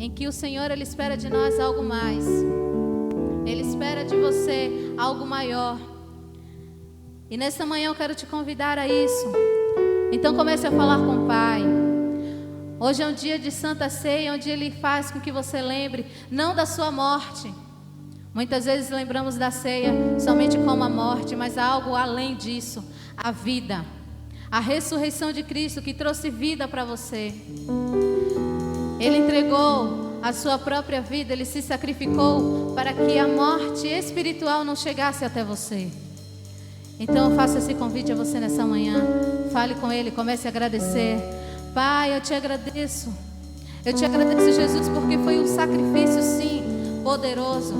em que o Senhor, Ele espera de nós algo mais. Ele espera de você algo maior. E nesta manhã eu quero te convidar a isso. Então comece a falar com o Pai. Hoje é um dia de Santa Ceia, onde Ele faz com que você lembre não da sua morte. Muitas vezes lembramos da ceia somente como a morte, mas há algo além disso, a vida. A ressurreição de Cristo que trouxe vida para você. Ele entregou a sua própria vida, Ele se sacrificou para que a morte espiritual não chegasse até você. Então eu faço esse convite a você nessa manhã. Fale com Ele, comece a agradecer. Pai, eu te agradeço. Eu te agradeço, Jesus, porque foi um sacrifício, sim, poderoso.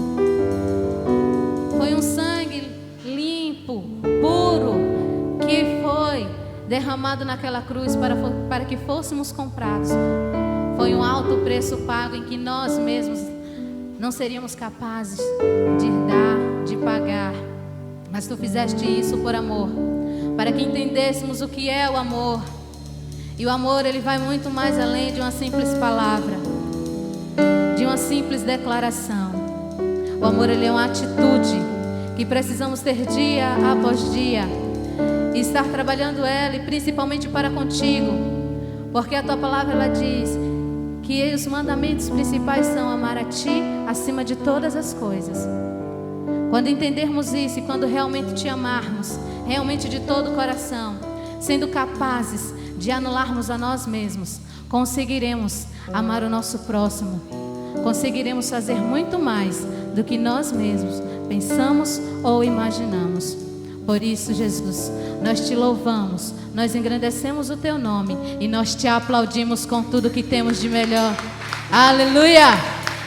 Foi um sangue limpo, puro, que foi derramado naquela cruz para que fôssemos comprados. Foi um alto preço pago em que nós mesmos não seríamos capazes de dar, de pagar. Mas Tu fizeste isso por amor, para que entendêssemos o que é o amor. E o amor, ele vai muito mais além de uma simples palavra, de uma simples declaração. O amor, ele é uma atitude que precisamos ter dia após dia e estar trabalhando ela, e principalmente para contigo, porque a Tua palavra, ela diz que os mandamentos principais são amar a Ti acima de todas as coisas. Quando entendermos isso e quando realmente Te amarmos, realmente de todo o coração, sendo capazes de anularmos a nós mesmos, conseguiremos amar o nosso próximo, conseguiremos fazer muito mais do que nós mesmos pensamos ou imaginamos. Por isso, Jesus, nós Te louvamos, nós engrandecemos o Teu nome e nós Te aplaudimos com tudo que temos de melhor. Aleluia!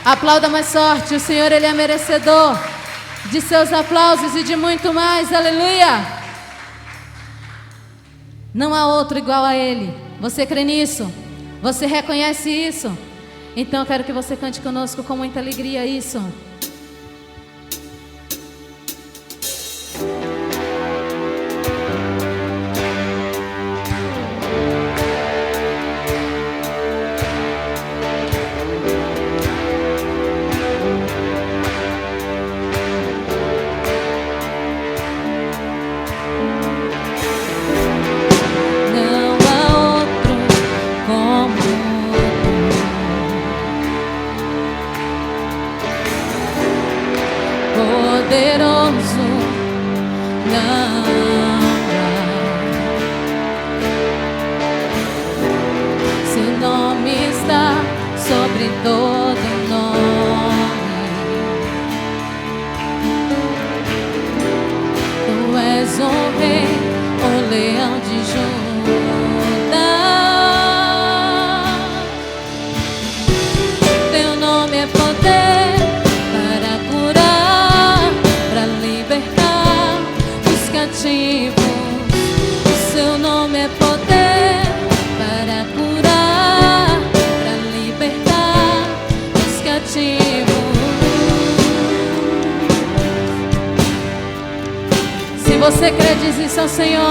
Aplauda mais forte, o Senhor, Ele é merecedor de seus aplausos e de muito mais. Aleluia! Não há outro igual a Ele. Você crê nisso? Você reconhece isso? Então eu quero que você cante conosco com muita alegria isso. Poderoso, não há. Seu nome está sobre todo nome. Tu és o rei, o leão de Judá. Teu nome é poder para curar, para libertar os cativos. O seu nome é poder para curar, para libertar os cativos. Se você crê, diz isso ao Senhor.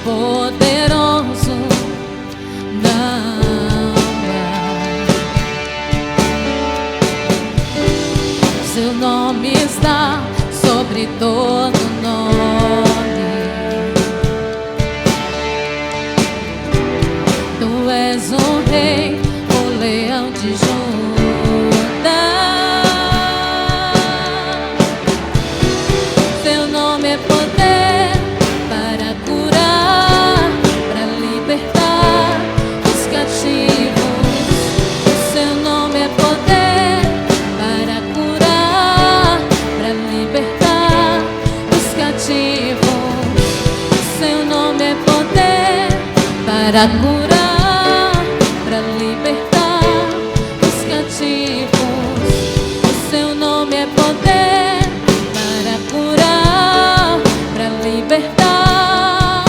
Poderoso, não há. Seu nome está sobre todo nome. Tu és o rei, o leão de Judá. Teu nome é poder para curar, para libertar os cativos. O seu nome é poder para curar, para libertar os cativos. O seu nome é poder para curar, para libertar os cativos. O seu nome é poder para curar, para libertar.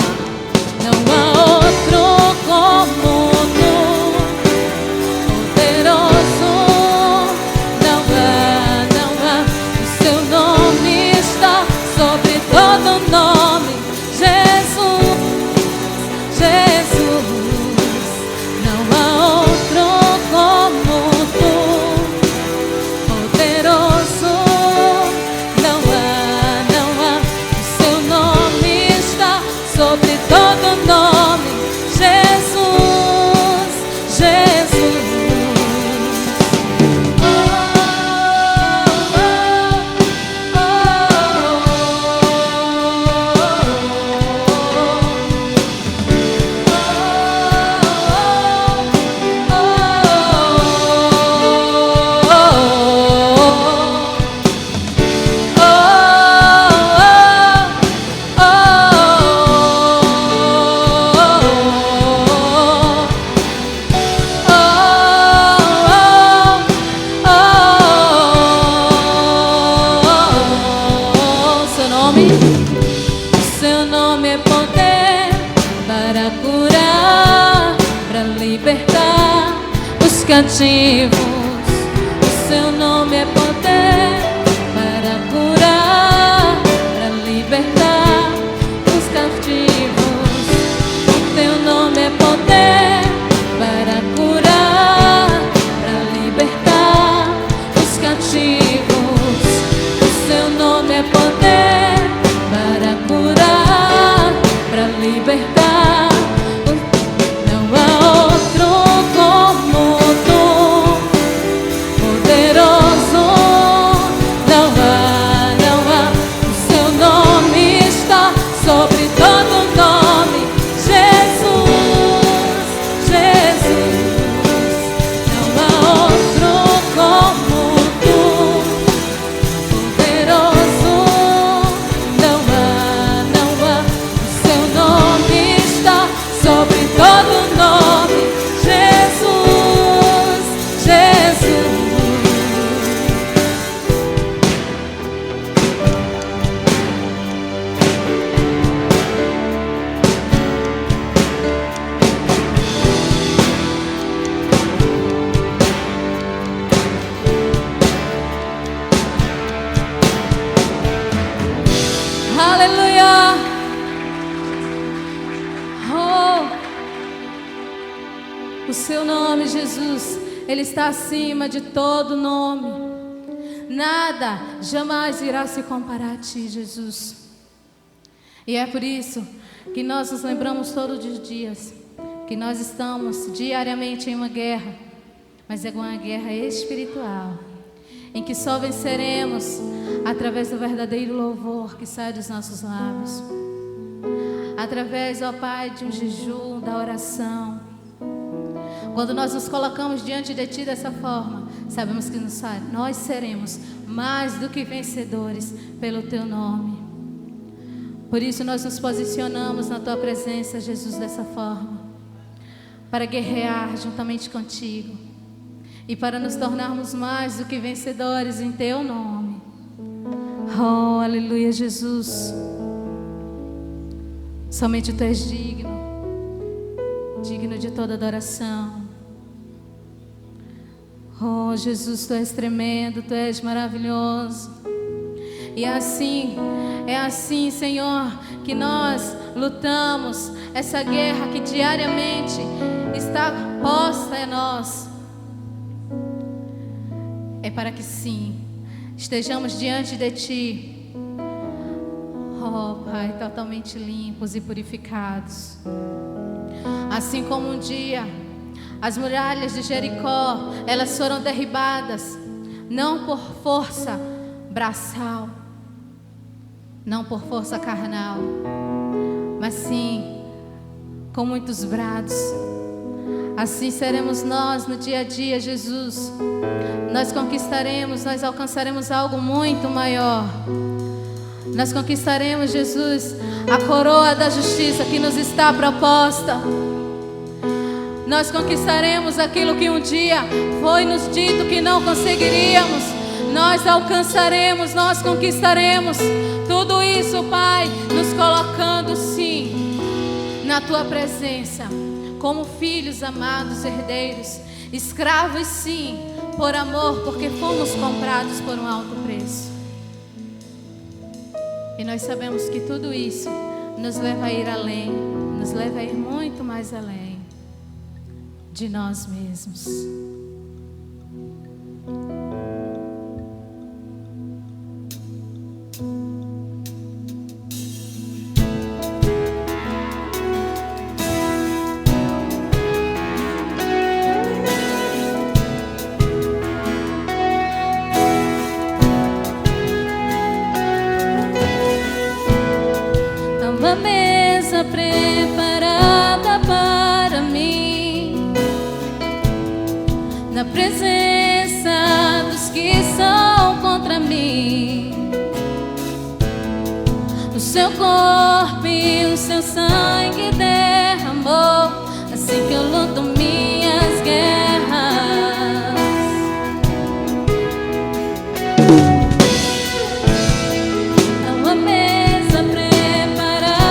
seu nome é poder para curar, para libertar os cativos. O seu nome é poder para curar, para libertar os cativos. O teu nome é poder para curar, para libertar os cativos. O seu nome é poder para curar, para libertar. Não há outro como tu, poderoso. Não há. O seu nome está sobre todo nome. Jesus, Jesus. Não há outro como tu, poderoso. Não há. O seu nome está sobre todo nome. Jesus, Jesus. Aleluia. O seu nome, Jesus, ele está acima de todo nome. Nada jamais irá se comparar a ti, Jesus. E é por isso que nós nos lembramos todos os dias que nós estamos diariamente em uma guerra, mas é uma guerra espiritual, em que só venceremos através do verdadeiro louvor que sai dos nossos lábios, através, ó Pai, de um jejum, da oração. Quando nós nos colocamos diante de Ti dessa forma, sabemos que nós seremos mais do que vencedores pelo Teu nome. Por isso nós nos posicionamos na Tua presença, Jesus, dessa forma, para guerrear juntamente contigo e para nos tornarmos mais do que vencedores em Teu nome. Oh, aleluia, Jesus. Somente Tu és digno, digno de toda adoração. Oh, Jesus, Tu és tremendo, Tu és maravilhoso. E é assim, Senhor, que nós lutamos essa guerra que diariamente está posta em nós. É para que sim, estejamos diante de Ti, oh Pai, totalmente limpos e purificados. Assim como um dia as muralhas de Jericó, elas foram derribadas, não por força braçal, não por força carnal, mas sim com muitos brados. Assim seremos nós no dia a dia, Jesus. Nós conquistaremos, nós alcançaremos algo muito maior. Nós conquistaremos, Jesus, a coroa da justiça que nos está proposta. Nós conquistaremos aquilo que um dia foi nos dito que não conseguiríamos. Nós alcançaremos, nós conquistaremos. Tudo isso, Pai, nos colocando sim na Tua presença, como filhos amados, herdeiros, escravos sim, por amor, porque fomos comprados por um alto preço. E nós sabemos que tudo isso nos leva a ir além, nos leva a ir muito mais além de nós mesmos. Uma mesa preparada para mim, na presença dos que são contra mim. O seu corpo e o seu sangue derramou, assim que eu luto minhas guerras. Uma mesa preparada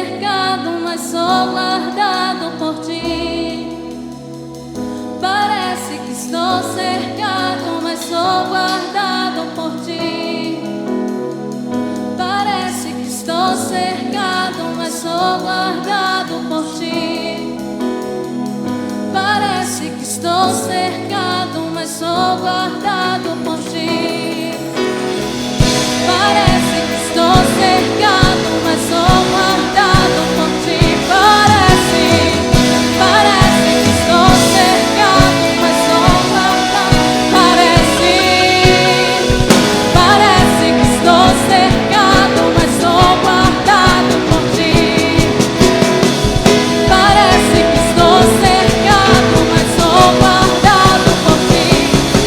cercado, mas sou guardado por ti. Parece que estou cercado, mas sou guardado por ti. Parece que estou cercado, mas sou guardado por ti. Parece que estou cercado, mas sou guardado por ti. Parece que estou cercado, mas sou guardado por ti. Parece que estou cercado, mas sou guardado. Parece que estou cercado, mas sou guardado por ti. Parece que estou cercado, mas sou guardado por ti.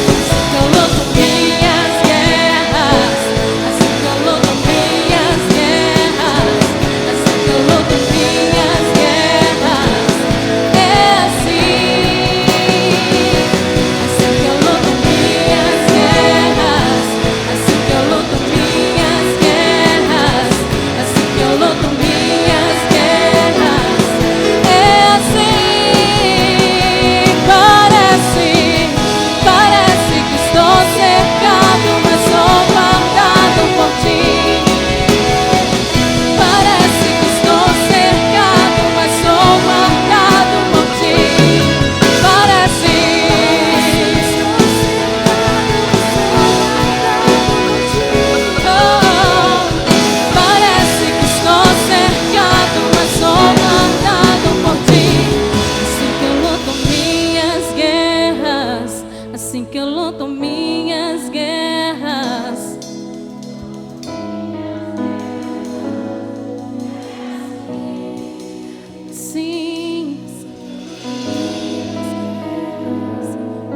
Assim que eu luto minhas guerras, assim que eu luto minhas guerras, assim que eu luto minhas guerras. É assim. Assim que eu luto minhas guerras, assim que eu luto minhas guerras, assim que eu luto minhas guerras. É assim. Parece que estou cercado, mas sou guardado por ti. Parece que estou cercado, mas sou guardado por ti. Parece. Parece que estou cercado, mas sou guardado por ti. Assim que eu luto minhas guerras, assim que eu luto minhas guerras. Sim.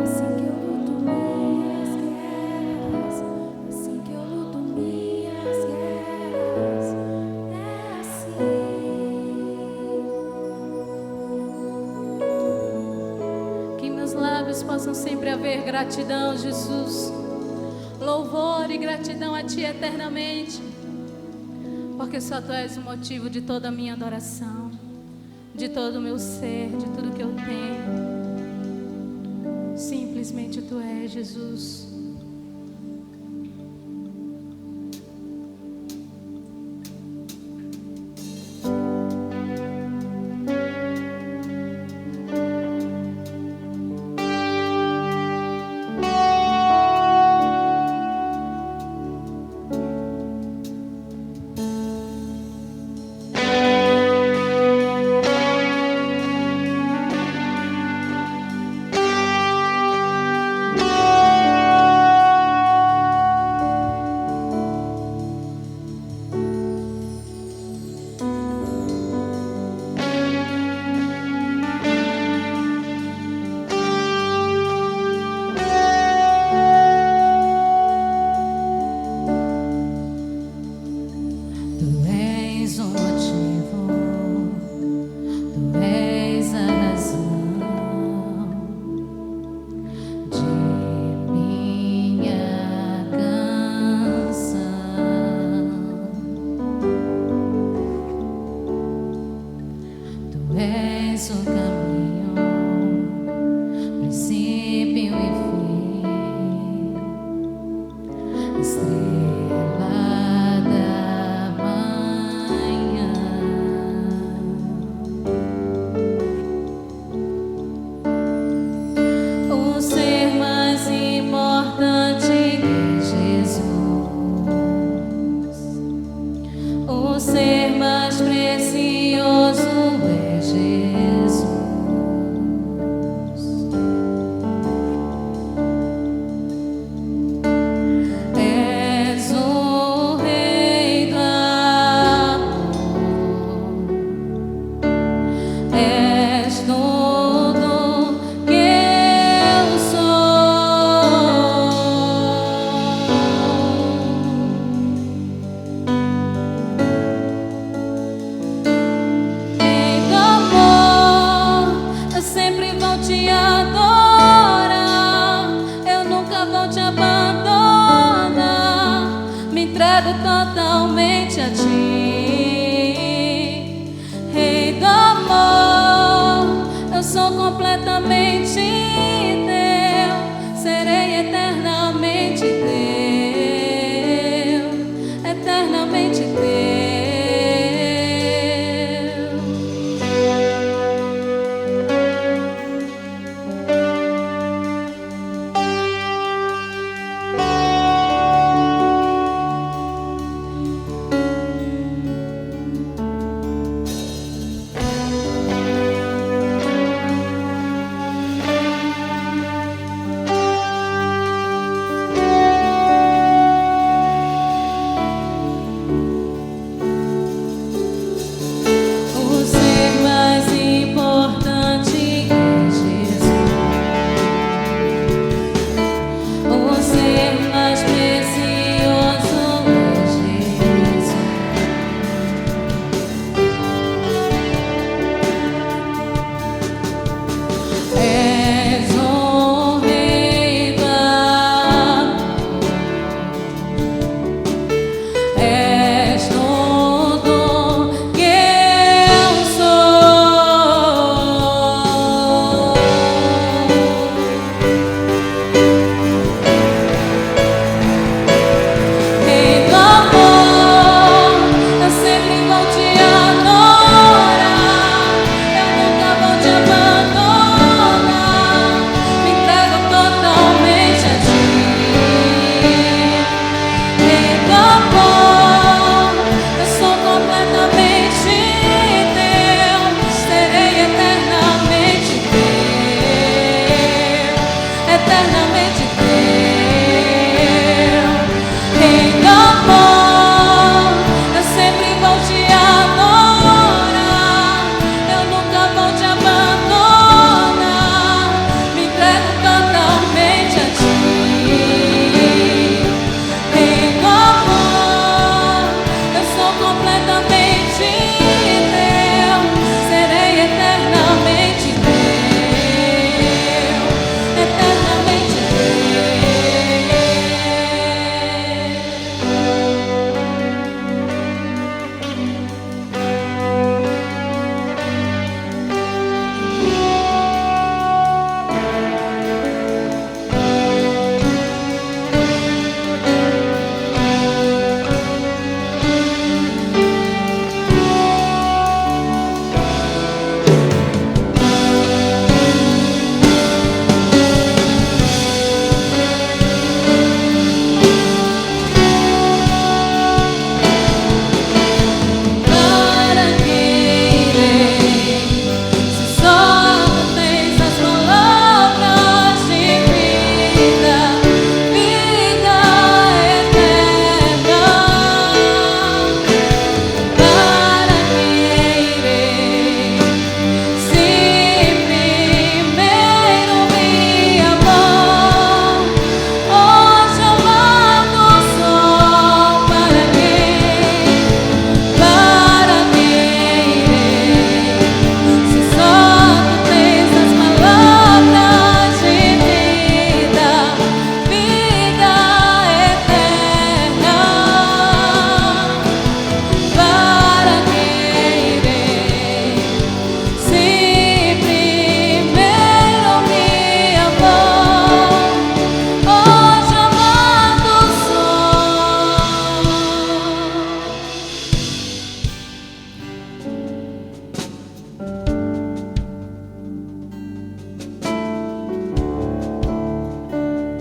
Assim que eu luto minhas guerras, assim que eu luto minhas guerras. É assim. Que meus lábios possam sempre haver gratidão, Jesus. Louvor e gratidão a Ti eternamente. Porque só Tu és o motivo de toda a minha adoração, de todo o meu ser, de tudo que eu tenho. Simplesmente Tu és, Jesus. Tu és o motivo, Tu és a razão de minha canção. Tu és o caminho, princípio e fim, estrela da manhã. O ser mais importante que Jesus, o ser mais precioso é Jesus. sou completamente teu, serei eternamente teu, eternamente teu.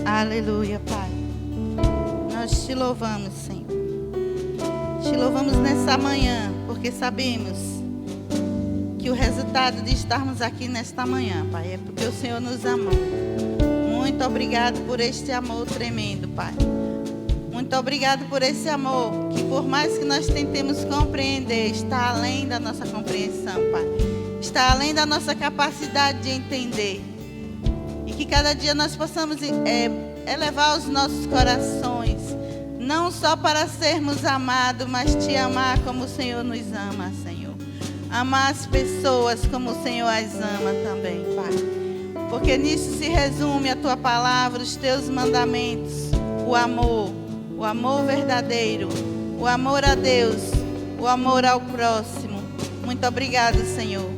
Aleluia, Pai. Nós te louvamos, Senhor. Te louvamos nessa manhã, porque sabemos que o resultado de estarmos aqui nesta manhã, Pai, é porque o Senhor nos amou. Muito obrigado por este amor tremendo, Pai. Muito obrigado por esse amor que, por mais que nós tentemos compreender, está além da nossa compreensão, Pai. Está além da nossa capacidade de entender. E que cada dia nós possamos elevar os nossos corações, não só para sermos amados, mas te amar como o Senhor nos ama, Senhor. Amar as pessoas como o Senhor as ama também, Pai. Porque nisso se resume a Tua palavra, os Teus mandamentos, o amor verdadeiro, o amor a Deus, o amor ao próximo. Muito obrigado, Senhor.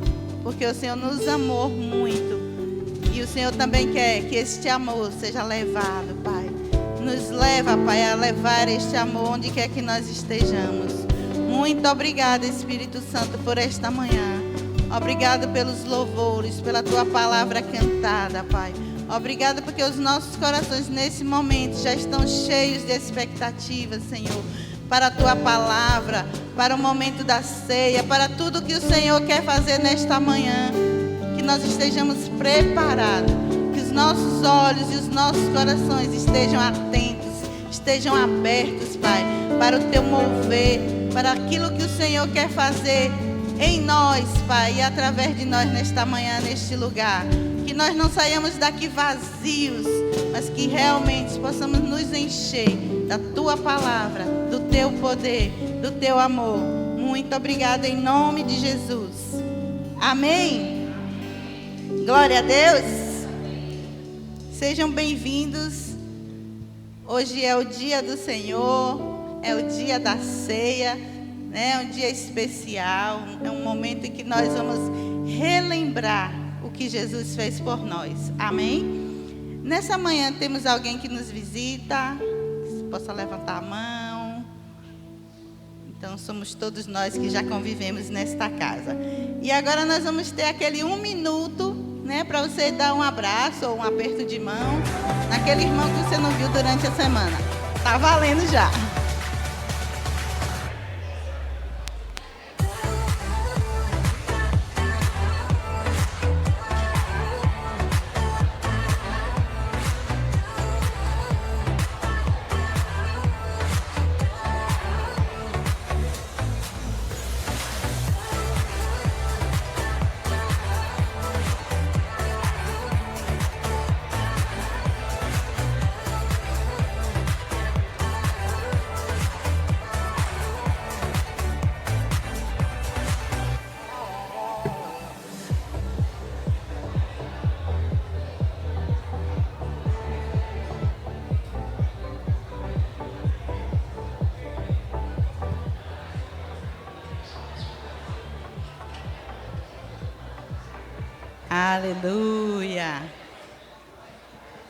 porque o Senhor nos amou muito. E o Senhor também quer que este amor seja levado, Pai. Nos leva, Pai, a levar este amor onde quer que nós estejamos. Muito obrigada, Espírito Santo, por esta manhã. Obrigado pelos louvores, pela Tua palavra cantada, Pai. Obrigado porque os nossos corações nesse momento já estão cheios de expectativas, Senhor, para a Tua palavra, para o momento da ceia, para tudo que o Senhor quer fazer nesta manhã. Que nós estejamos preparados, que os nossos olhos e os nossos corações estejam atentos, estejam abertos, Pai, para o Teu mover, para aquilo que o Senhor quer fazer em nós, Pai, e através de nós nesta manhã, neste lugar. Que nós não saiamos daqui vazios, mas que realmente possamos nos encher da Tua palavra, do Teu poder, do Teu amor. Muito obrigada em nome de Jesus. Amém. Glória a Deus. Sejam bem-vindos. Hoje é o dia do Senhor, é o dia da ceia, né? É um dia especial, é um momento em que nós vamos relembrar o que Jesus fez por nós. Amém? Nessa manhã temos alguém que nos visita, que possa levantar a mão. Então somos todos nós que já convivemos nesta casa. E agora nós vamos ter aquele 1 minuto, né, para você dar um abraço ou um aperto de mão naquele irmão que você não viu durante a semana. Tá valendo já. Aleluia.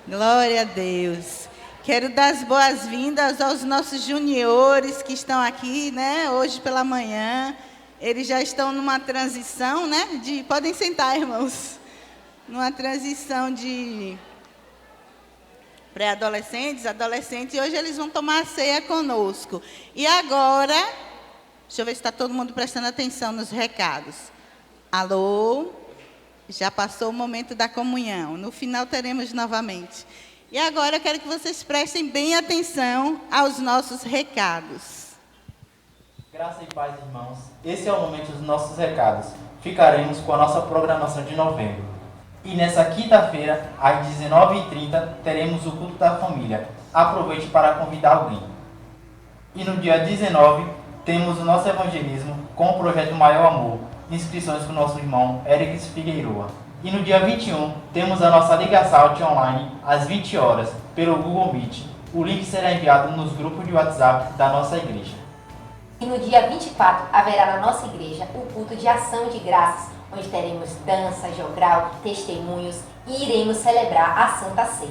Glória a Deus. Quero dar as boas-vindas aos nossos juniores que estão aqui, né, hoje pela manhã. Eles já estão numa transição, né, podem sentar, irmãos. Numa transição de pré-adolescentes, adolescentes, e hoje eles vão tomar a ceia conosco. E agora, deixa eu ver se está todo mundo prestando atenção nos recados. Alô? Já passou o momento da comunhão. No final teremos novamente. E agora eu quero que vocês prestem bem atenção aos nossos recados. Graça e paz, irmãos. Esse é o momento dos nossos recados. Ficaremos com a nossa programação de novembro. E nessa quinta-feira, às 19h30, teremos o culto da família. Aproveite para convidar alguém. E no dia 19, temos o nosso evangelismo com o projeto Maior Amor. Inscrições com o nosso irmão Eric Figueiroa. E no dia 21, temos a nossa Liga Salt online às 20 horas pelo Google Meet. O link será enviado nos grupos de WhatsApp da nossa igreja. E no dia 24, haverá na nossa igreja o culto de ação de graças, onde teremos dança, jogral, testemunhos e iremos celebrar a Santa Ceia.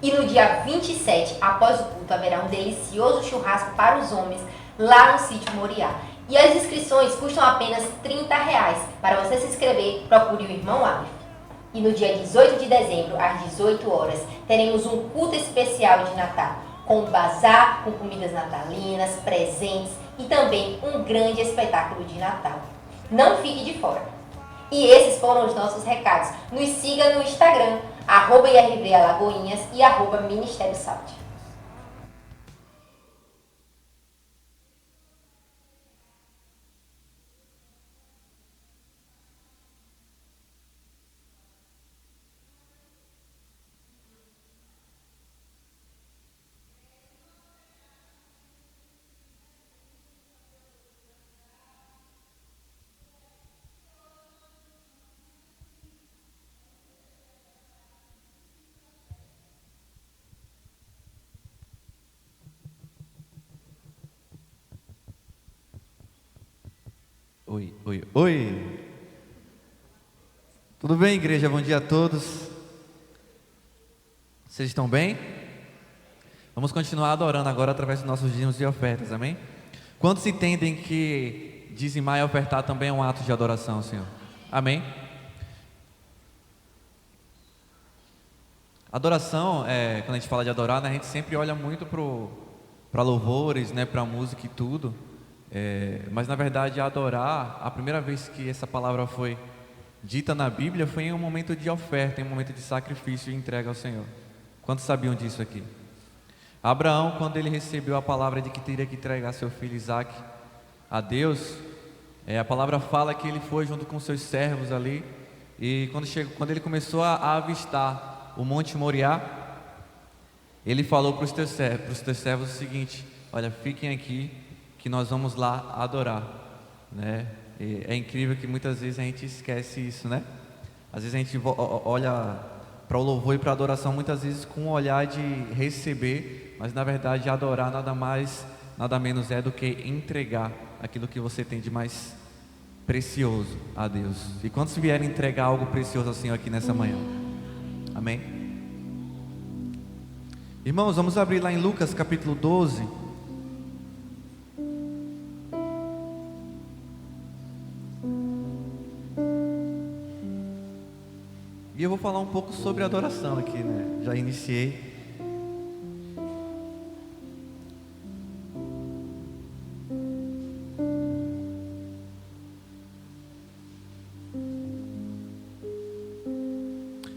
E no dia 27, após o culto, haverá um delicioso churrasco para os homens lá no sítio Moriá. E as inscrições custam apenas R$30. Para você se inscrever, procure o irmão Aleph. E no dia 18 de dezembro, às 18 horas, teremos um culto especial de Natal, com um bazar, com comidas natalinas, presentes e também um grande espetáculo de Natal. Não fique de fora. E esses foram os nossos recados. Nos siga no Instagram, @IRVAlagoinhas e @Ministério Salt. Oi, oi, oi. Tudo bem, igreja? Bom dia a todos. Vocês estão bem? Vamos continuar adorando agora através dos nossos dízimos e ofertas, amém? Quantos entendem que dizimar e ofertar também é um ato de adoração, Senhor? Amém? Adoração, quando a gente fala de adorar, né, a gente sempre olha muito para louvores, né, para música e tudo. Mas na verdade adorar, a primeira vez que essa palavra foi dita na Bíblia foi em um momento de oferta, em um momento de sacrifício e entrega ao Senhor. Quantos sabiam disso aqui? Abraão, quando ele recebeu a palavra de que teria que entregar seu filho Isaque a Deus, a palavra fala que ele foi junto com seus servos ali, e quando ele começou a avistar o Monte Moriá, ele falou para os teus servos o seguinte: olha, fiquem aqui que nós vamos lá adorar, né? E é incrível que muitas vezes a gente esquece isso, né? Às vezes a gente olha para o louvor e para a adoração muitas vezes com um olhar de receber, mas na verdade adorar nada mais, nada menos é do que entregar aquilo que você tem de mais precioso a Deus. E quantos vierem entregar algo precioso ao Senhor aqui nessa manhã? Amém? Irmãos, vamos abrir lá em Lucas capítulo 12. E eu vou falar um pouco sobre adoração aqui, né? Já iniciei.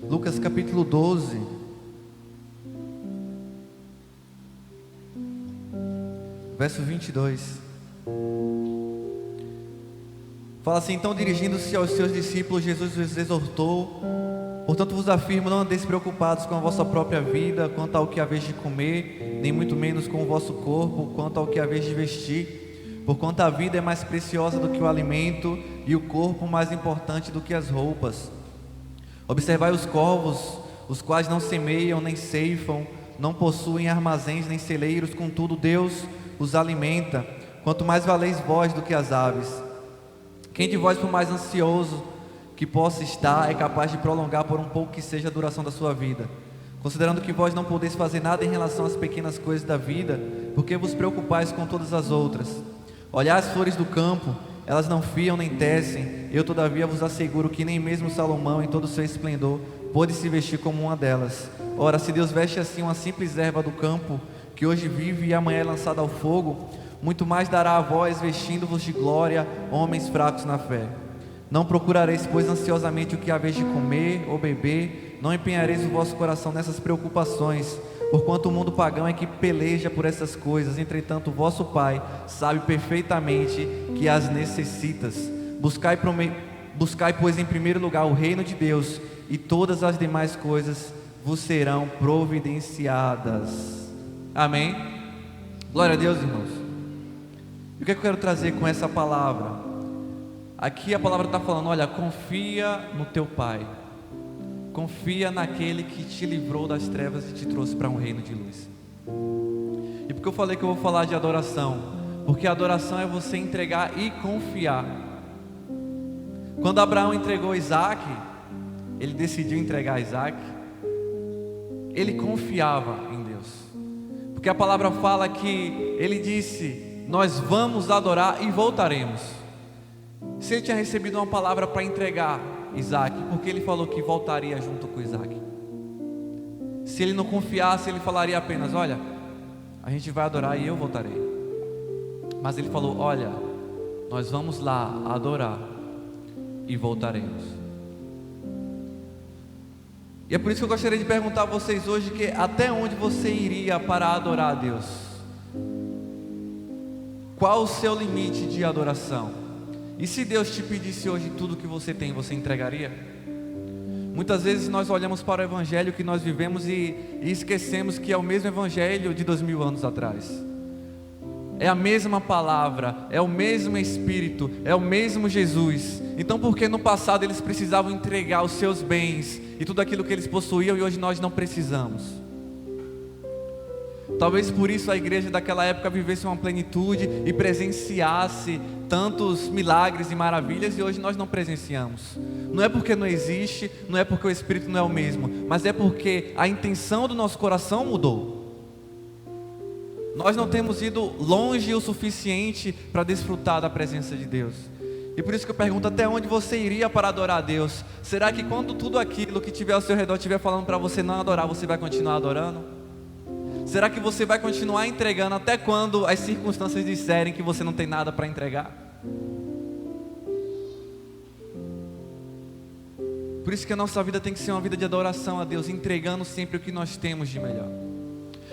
Lucas capítulo 12. Verso 22. Fala assim: então, dirigindo-se aos seus discípulos, Jesus os exortou: portanto vos afirmo, não andeis preocupados com a vossa própria vida, quanto ao que haveis de comer, nem muito menos com o vosso corpo, quanto ao que haveis de vestir. Porquanto a vida é mais preciosa do que o alimento, e o corpo mais importante do que as roupas. Observai os corvos, os quais não semeiam nem ceifam, não possuem armazéns nem celeiros, contudo Deus os alimenta. Quanto mais valeis vós do que as aves. Quem de vós, por mais ansioso que possa estar, é capaz de prolongar por um pouco que seja a duração da sua vida? Considerando que vós não podeis fazer nada em relação às pequenas coisas da vida, por que vos preocupais com todas as outras? Olhai as flores do campo, elas não fiam nem tecem, eu todavia vos asseguro que nem mesmo Salomão em todo o seu esplendor pôde se vestir como uma delas. Ora, se Deus veste assim uma simples erva do campo, que hoje vive e amanhã é lançada ao fogo, muito mais dará a vós, vestindo-vos de glória, homens fracos na fé. Não procurareis, pois, ansiosamente o que haveis de comer ou beber, não empenhareis o vosso coração nessas preocupações, porquanto o mundo pagão é que peleja por essas coisas. Entretanto, o vosso Pai sabe perfeitamente que as necessitas. Buscai, pois, em primeiro lugar o reino de Deus, e todas as demais coisas vos serão providenciadas. Amém? Glória a Deus, irmãos. E o que eu quero trazer com essa palavra? Aqui a palavra está falando: olha, confia no teu Pai, confia naquele que te livrou das trevas e te trouxe para um reino de luz. E por que eu falei que eu vou falar de adoração? Porque adoração é você entregar e confiar. Quando Abraão entregou Isaque, ele decidiu entregar Isaque, ele confiava em Deus, porque a palavra fala que ele disse: nós vamos adorar e voltaremos. Se ele tinha recebido uma palavra para entregar Isaque, porque ele falou que voltaria junto com Isaque? Se ele não confiasse, ele falaria apenas: olha, a gente vai adorar e eu voltarei. Mas ele falou: olha, nós vamos lá adorar e voltaremos. E é por isso que eu gostaria de perguntar a vocês hoje, que até onde você iria para adorar a Deus? Qual o seu limite de adoração? E se Deus te pedisse hoje tudo que você tem, você entregaria? Muitas vezes nós olhamos para o evangelho que nós vivemos e esquecemos que é o mesmo evangelho de 2000 anos atrás. É a mesma palavra, é o mesmo Espírito, é o mesmo Jesus. Então por que no passado eles precisavam entregar os seus bens e tudo aquilo que eles possuíam, e hoje nós não precisamos? Talvez por isso a igreja daquela época vivesse uma plenitude e presenciasse tantos milagres e maravilhas, e hoje nós não presenciamos. Não é porque não existe, não é porque o Espírito não é o mesmo, mas é porque a intenção do nosso coração mudou. Nós não temos ido longe o suficiente para desfrutar da presença de Deus. E por isso que eu pergunto, até onde você iria para adorar a Deus? Será que quando tudo aquilo que tiver ao seu redor estiver falando para você não adorar, você vai continuar adorando? Será que você vai continuar entregando até quando as circunstâncias disserem que você não tem nada para entregar? Por isso que a nossa vida tem que ser uma vida de adoração a Deus, entregando sempre o que nós temos de melhor.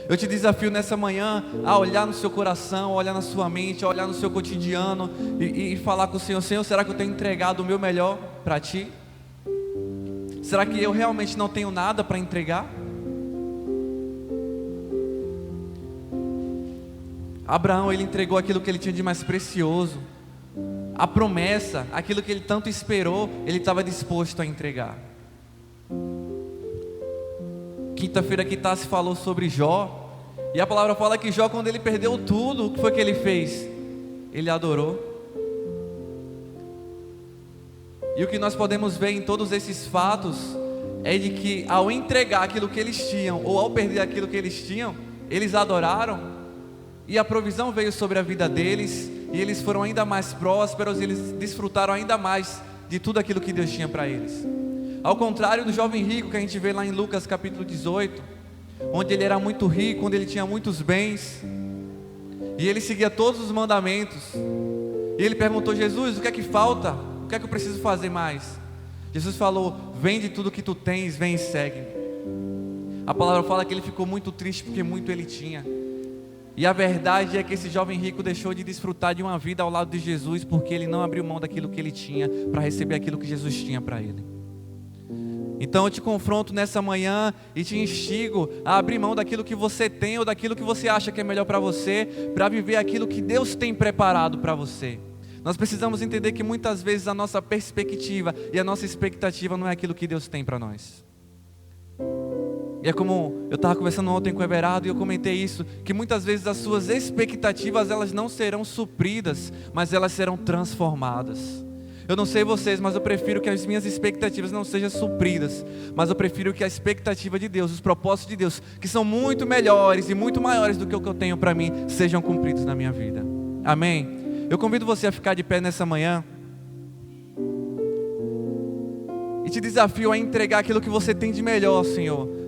Eu te desafio nessa manhã a olhar no seu coração, a olhar na sua mente, a olhar no seu cotidiano e falar com o Senhor: Senhor, será que eu tenho entregado o meu melhor para Ti? Será que eu realmente não tenho nada para entregar? Abraão, ele entregou aquilo que ele tinha de mais precioso. A promessa, aquilo que ele tanto esperou, ele estava disposto a entregar. Quinta-feira aqui se falou sobre Jó. E a palavra fala que Jó, quando ele perdeu tudo, o que foi que ele fez? Ele adorou. E o que nós podemos ver em todos esses fatos é de que ao entregar aquilo que eles tinham, ou ao perder aquilo que eles tinham, eles adoraram. E a provisão veio sobre a vida deles, e eles foram ainda mais prósperos, e eles desfrutaram ainda mais de tudo aquilo que Deus tinha para eles. Ao contrário do jovem rico que a gente vê lá em Lucas capítulo 18, onde ele era muito rico, onde ele tinha muitos bens, e ele seguia todos os mandamentos, e ele perguntou: Jesus, o que é que falta? O que é que eu preciso fazer mais? Jesus falou: vende tudo que tu tens, vem e segue. A palavra fala que ele ficou muito triste porque muito ele tinha. E a verdade é que esse jovem rico deixou de desfrutar de uma vida ao lado de Jesus, porque ele não abriu mão daquilo que ele tinha para receber aquilo que Jesus tinha para ele. Então eu te confronto nessa manhã e te instigo a abrir mão daquilo que você tem ou daquilo que você acha que é melhor para você, para viver aquilo que Deus tem preparado para você. Nós precisamos entender que muitas vezes a nossa perspectiva e a nossa expectativa não é aquilo que Deus tem para nós. E é como eu estava conversando ontem com o Everardo e eu comentei isso, que muitas vezes as suas expectativas, elas não serão supridas, mas elas serão transformadas. Eu não sei vocês, mas eu prefiro que as minhas expectativas não sejam supridas, mas eu prefiro que a expectativa de Deus, os propósitos de Deus, que são muito melhores e muito maiores do que o que eu tenho para mim, sejam cumpridos na minha vida. Amém? Eu convido você a ficar de pé nessa manhã e te desafio a entregar aquilo que você tem de melhor ao Senhor.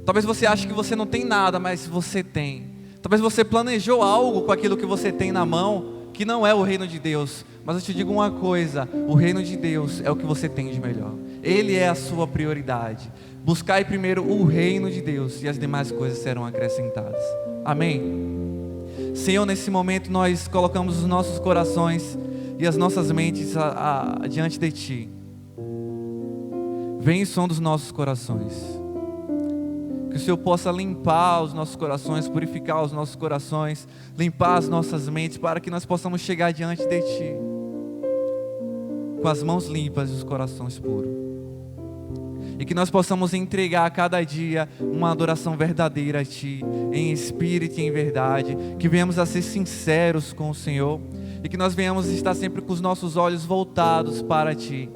Talvez você ache que você não tem nada, mas você tem. Talvez você planejou algo com aquilo que você tem na mão, que não é o reino de Deus. Mas eu te digo uma coisa: o reino de Deus é o que você tem de melhor. Ele é a sua prioridade. Buscai primeiro o reino de Deus, e as demais coisas serão acrescentadas. Amém? Senhor, nesse momento nós colocamos os nossos corações e as nossas mentes diante de Ti. Vem o som dos nossos corações. Que o Senhor possa limpar os nossos corações, purificar os nossos corações, limpar as nossas mentes, para que nós possamos chegar diante de Ti com as mãos limpas e os corações puros. E que nós possamos entregar a cada dia uma adoração verdadeira a Ti, em espírito e em verdade. Que venhamos a ser sinceros com o Senhor, e que nós venhamos estar sempre com os nossos olhos voltados para Ti,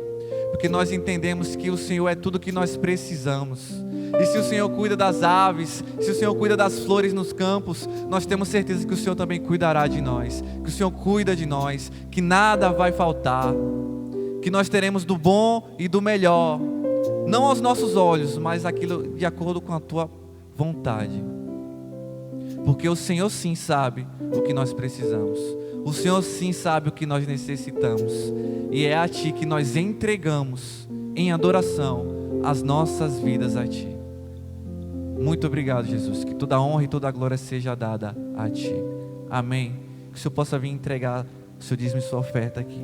porque nós entendemos que o Senhor é tudo que nós precisamos. E se o Senhor cuida das aves, se o Senhor cuida das flores nos campos, nós temos certeza que o Senhor também cuidará de nós, que o Senhor cuida de nós, que nada vai faltar, que nós teremos do bom e do melhor, não aos nossos olhos, mas aquilo de acordo com a Tua vontade, porque o Senhor sim sabe o que nós precisamos, o Senhor sim sabe o que nós necessitamos, e é a Ti que nós entregamos em adoração as nossas vidas a Ti. Muito obrigado, Jesus, que toda a honra e toda a glória seja dada a Ti. Amém. Que o Senhor possa vir entregar o seu dízimo e sua oferta aqui.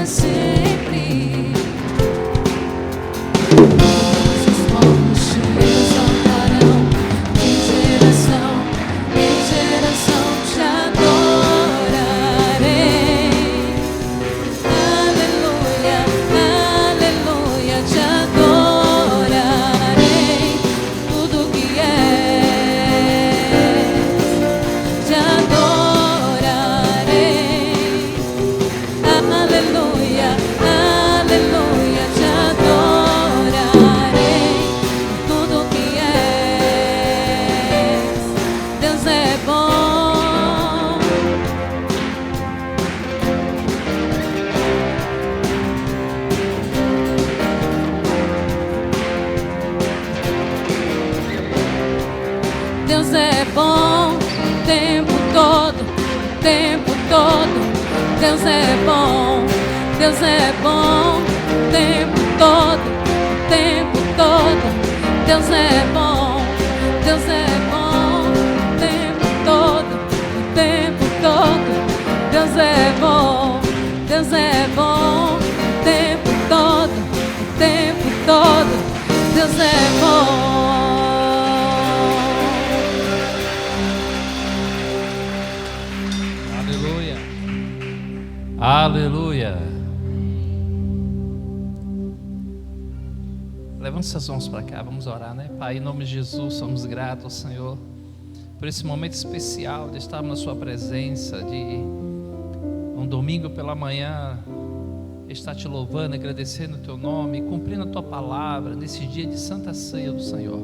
sempre. Todos os povos te exaltarão, de geração em geração te adorarei. Aleluia, aleluia, te adorarei. Tudo que és, te adorarei. Aleluia, aleluia, te adorarei. Tudo que és, Deus é bom. Deus é bom o tempo todo, o tempo todo. Deus é bom, Deus é bom o tempo todo, o tempo todo. Deus é bom, Deus é bom o tempo todo, o tempo todo. Deus é bom, Deus é bom o tempo todo, o tempo todo. Deus é bom. Aleluia. Aleluia. Levante suas mãos para cá, vamos orar, né? Pai, em nome de Jesus, somos gratos ao Senhor por esse momento especial de estarmos na sua presença, de um domingo pela manhã estar te louvando, agradecendo o teu nome, cumprindo a tua palavra nesse dia de Santa Ceia do Senhor.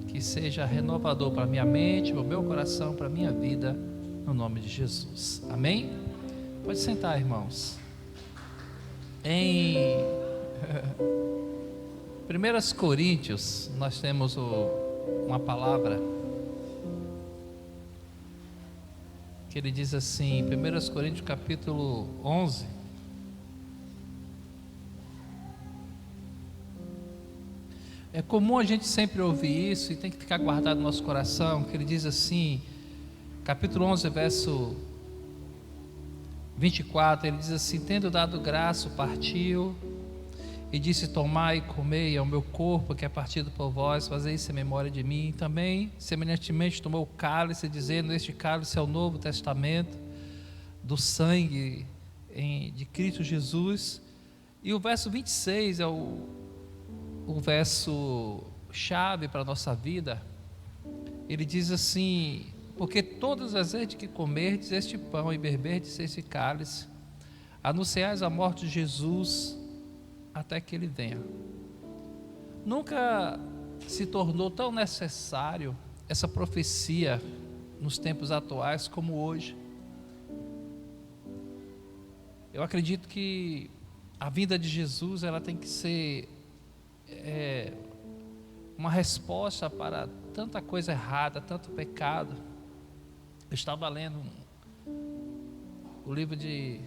Que seja renovador para a minha mente, para o meu coração, para a minha vida, no nome de Jesus. Amém? Pode sentar, irmãos. Em 1 Coríntios, nós temos uma palavra que ele diz assim, 1 Coríntios capítulo 11. É comum a gente sempre ouvir isso e tem que ficar guardado no nosso coração, que ele diz assim, capítulo 11, verso 24, ele diz assim: tendo dado graça, partiu e disse: tomai e comei, é o meu corpo que é partido por vós, fazei isso em memória de mim. Também, semelhantemente, tomou o cálice, dizendo: este cálice é o novo testamento do sangue de Cristo Jesus. E o verso 26 é o verso chave para a nossa vida. Ele diz assim: porque todas as vezes que comerdes este pão e beberdes este cálice, anunciais a morte de Jesus até que ele venha. Nunca se tornou tão necessário essa profecia nos tempos atuais como hoje. Eu acredito que a vida de Jesus, ela tem que ser uma resposta para tanta coisa errada, tanto pecado. Eu estava lendo o livro de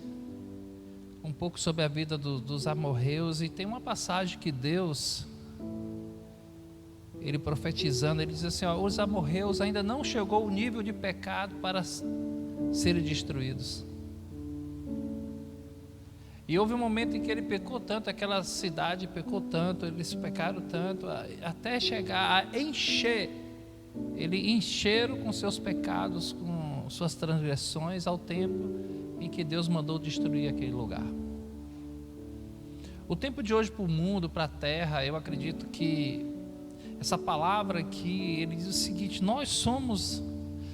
um pouco sobre a vida dos amorreus, e tem uma passagem que Deus, ele profetizando, ele diz assim: ó, os amorreus ainda não chegou o nível de pecado para serem destruídos. E houve um momento em que ele pecou tanto, aquela cidade pecou tanto, eles pecaram tanto, até chegar a encher. Ele encheram com seus pecados, com suas transgressões, ao tempo em que Deus mandou destruir aquele lugar. O tempo de hoje para o mundo, para a terra, eu acredito que essa palavra aqui, ele diz o seguinte: nós somos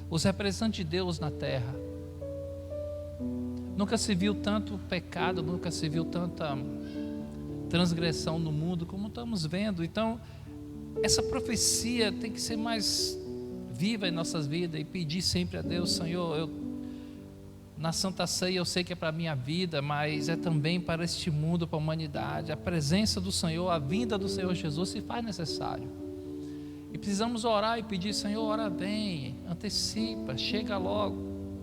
os representantes de Deus na terra. Nunca se viu tanto pecado, nunca se viu tanta transgressão no mundo como estamos vendo. Então, essa profecia tem que ser mais viva em nossas vidas, e pedir sempre a Deus: Senhor, na Santa Ceia eu sei que é para a minha vida, mas é também para este mundo, para a humanidade. A presença do Senhor, a vinda do Senhor Jesus se faz necessário. E precisamos orar e pedir: Senhor, ora bem, antecipa, chega logo.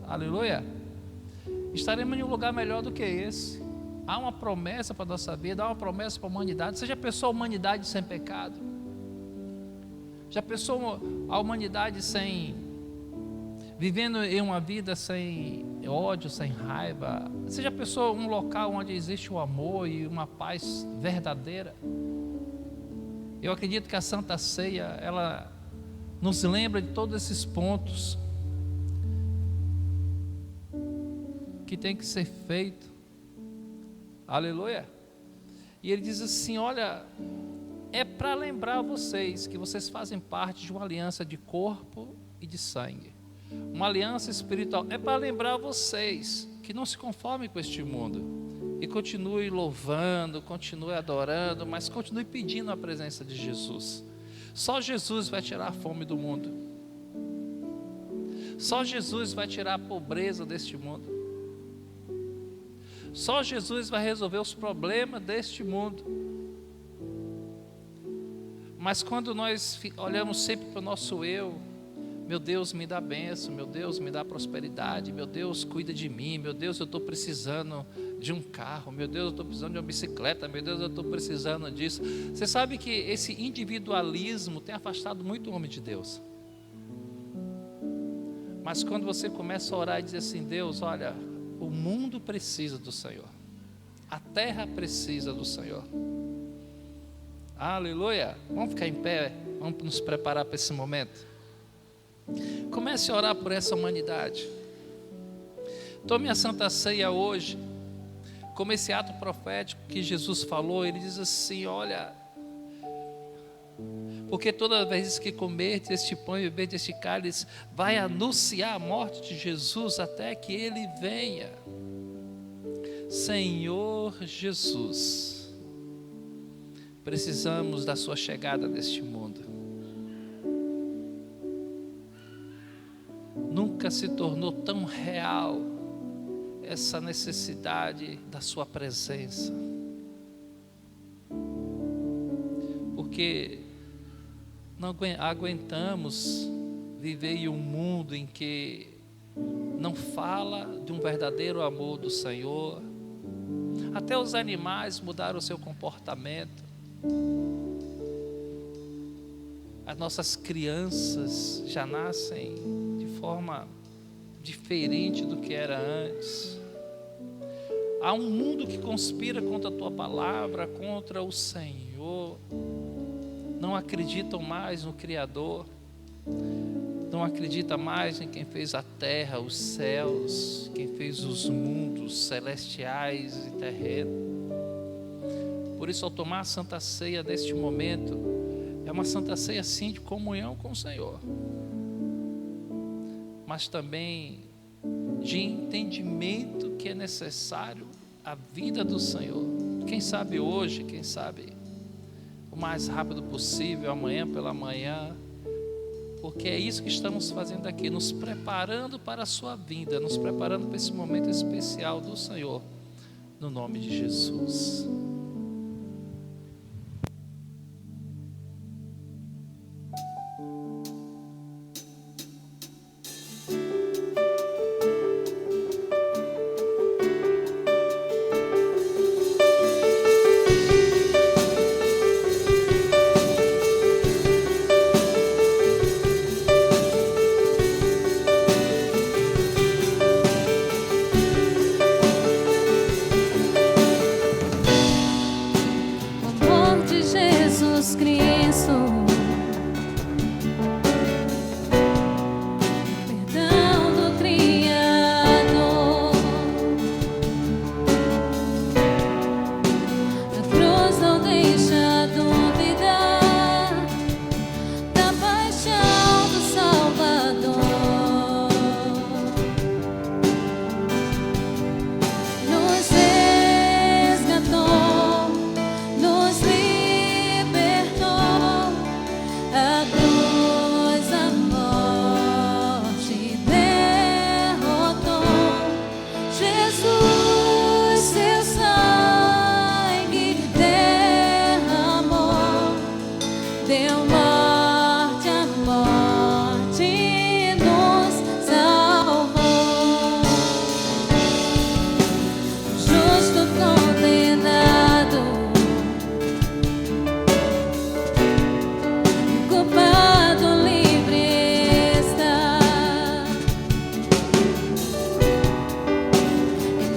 Aleluia. Estaremos em um lugar melhor do que esse. Há uma promessa para a nossa vida, há uma promessa para a humanidade. Você já pensou a humanidade sem pecado? Já pensou a humanidade sem vivendo em uma vida sem ódio, sem raiva. Você já pensou um local onde existe o amor e uma paz verdadeira? Eu acredito que a Santa Ceia, ela nos lembra de todos esses pontos que tem que ser feito. Aleluia. E ele diz assim: olha, é para lembrar vocês que vocês fazem parte de uma aliança de corpo e de sangue, uma aliança espiritual. É para lembrar vocês que não se conformem com este mundo e continue louvando, continue adorando, mas continue pedindo a presença de Jesus. Só Jesus vai tirar a fome do mundo. Só Jesus vai tirar a pobreza deste mundo. Só Jesus vai resolver os problemas deste mundo. Mas quando nós olhamos sempre para o nosso eu, meu Deus me dá bênção, meu Deus me dá prosperidade, meu Deus cuida de mim, meu Deus eu estou precisando de um carro, meu Deus eu estou precisando de uma bicicleta, meu Deus eu estou precisando disso. Você sabe que esse individualismo tem afastado muito o homem de Deus. Mas quando você começa a orar e dizer assim: Deus, olha, o mundo precisa do Senhor, a terra precisa do Senhor. Aleluia. Vamos ficar em pé, vamos nos preparar para esse momento. Comece a orar por essa humanidade. Tome a Santa Ceia hoje como esse ato profético que Jesus falou. Ele diz assim: olha, porque toda vez que comerdes este pão e beberdes este cálice, vai anunciar a morte de Jesus até que Ele venha. Senhor Jesus, precisamos da sua chegada neste mundo. Nunca se tornou tão real essa necessidade da sua presença, porque não aguentamos viver em um mundo em que não fala de um verdadeiro amor do Senhor. Até os animais mudaram o seu comportamento. As nossas crianças já nascem de forma diferente do que era antes. Há um mundo que conspira contra a tua palavra, contra o Senhor. Não acreditam mais no Criador, não acredita mais em quem fez a terra, os céus, quem fez os mundos celestiais e terrenos. Por isso, ao tomar a Santa Ceia neste momento, é uma Santa Ceia sim de comunhão com o Senhor, mas também de entendimento que é necessário a vida do Senhor. Quem sabe hoje, quem sabe o mais rápido possível, amanhã pela manhã, porque é isso que estamos fazendo aqui, nos preparando para a sua vinda, nos preparando para esse momento especial do Senhor, no nome de Jesus.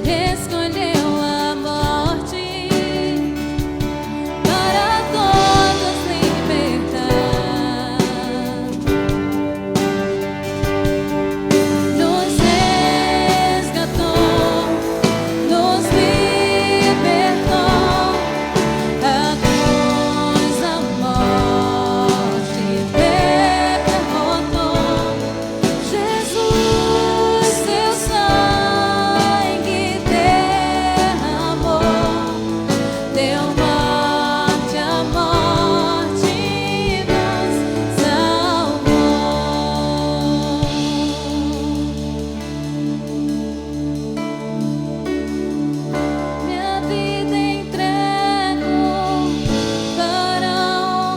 escolheu a morte para todos libertar. Nos resgatou, nos libertou da cruz, a morte derrotou. Jesus, seu sangue derramou, deu morte à morte e nos salvou. Minha vida entrego para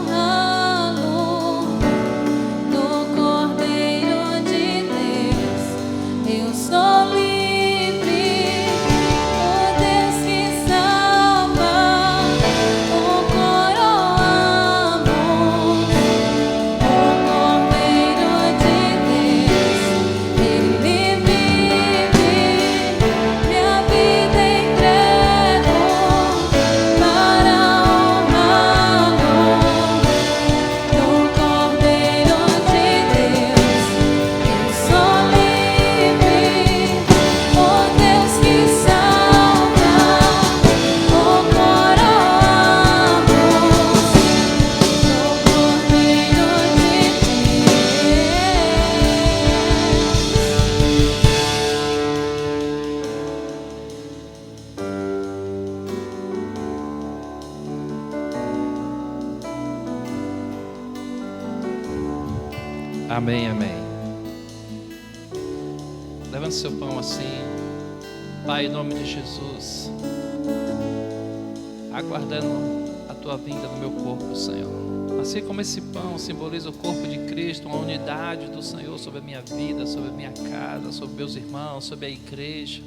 honrá-lo, no Cordeiro de Deus. Eu sou livre, o Deus que salva, o coroamos, o Cordeiro de Deus. Ele vive, minha vida entrego para honrá-lo, no Cordeiro de Deus. Eu sou livre, o Deus que salva, o coroamos, o Cordeiro de Amém, amém. Levante seu pão assim. Pai, em nome de Jesus, aguardando a tua vinda no meu corpo, Senhor. Assim como esse pão simboliza o corpo de Cristo, uma unidade do Senhor sobre a minha vida, sobre a minha casa, sobre meus irmãos, sobre a igreja.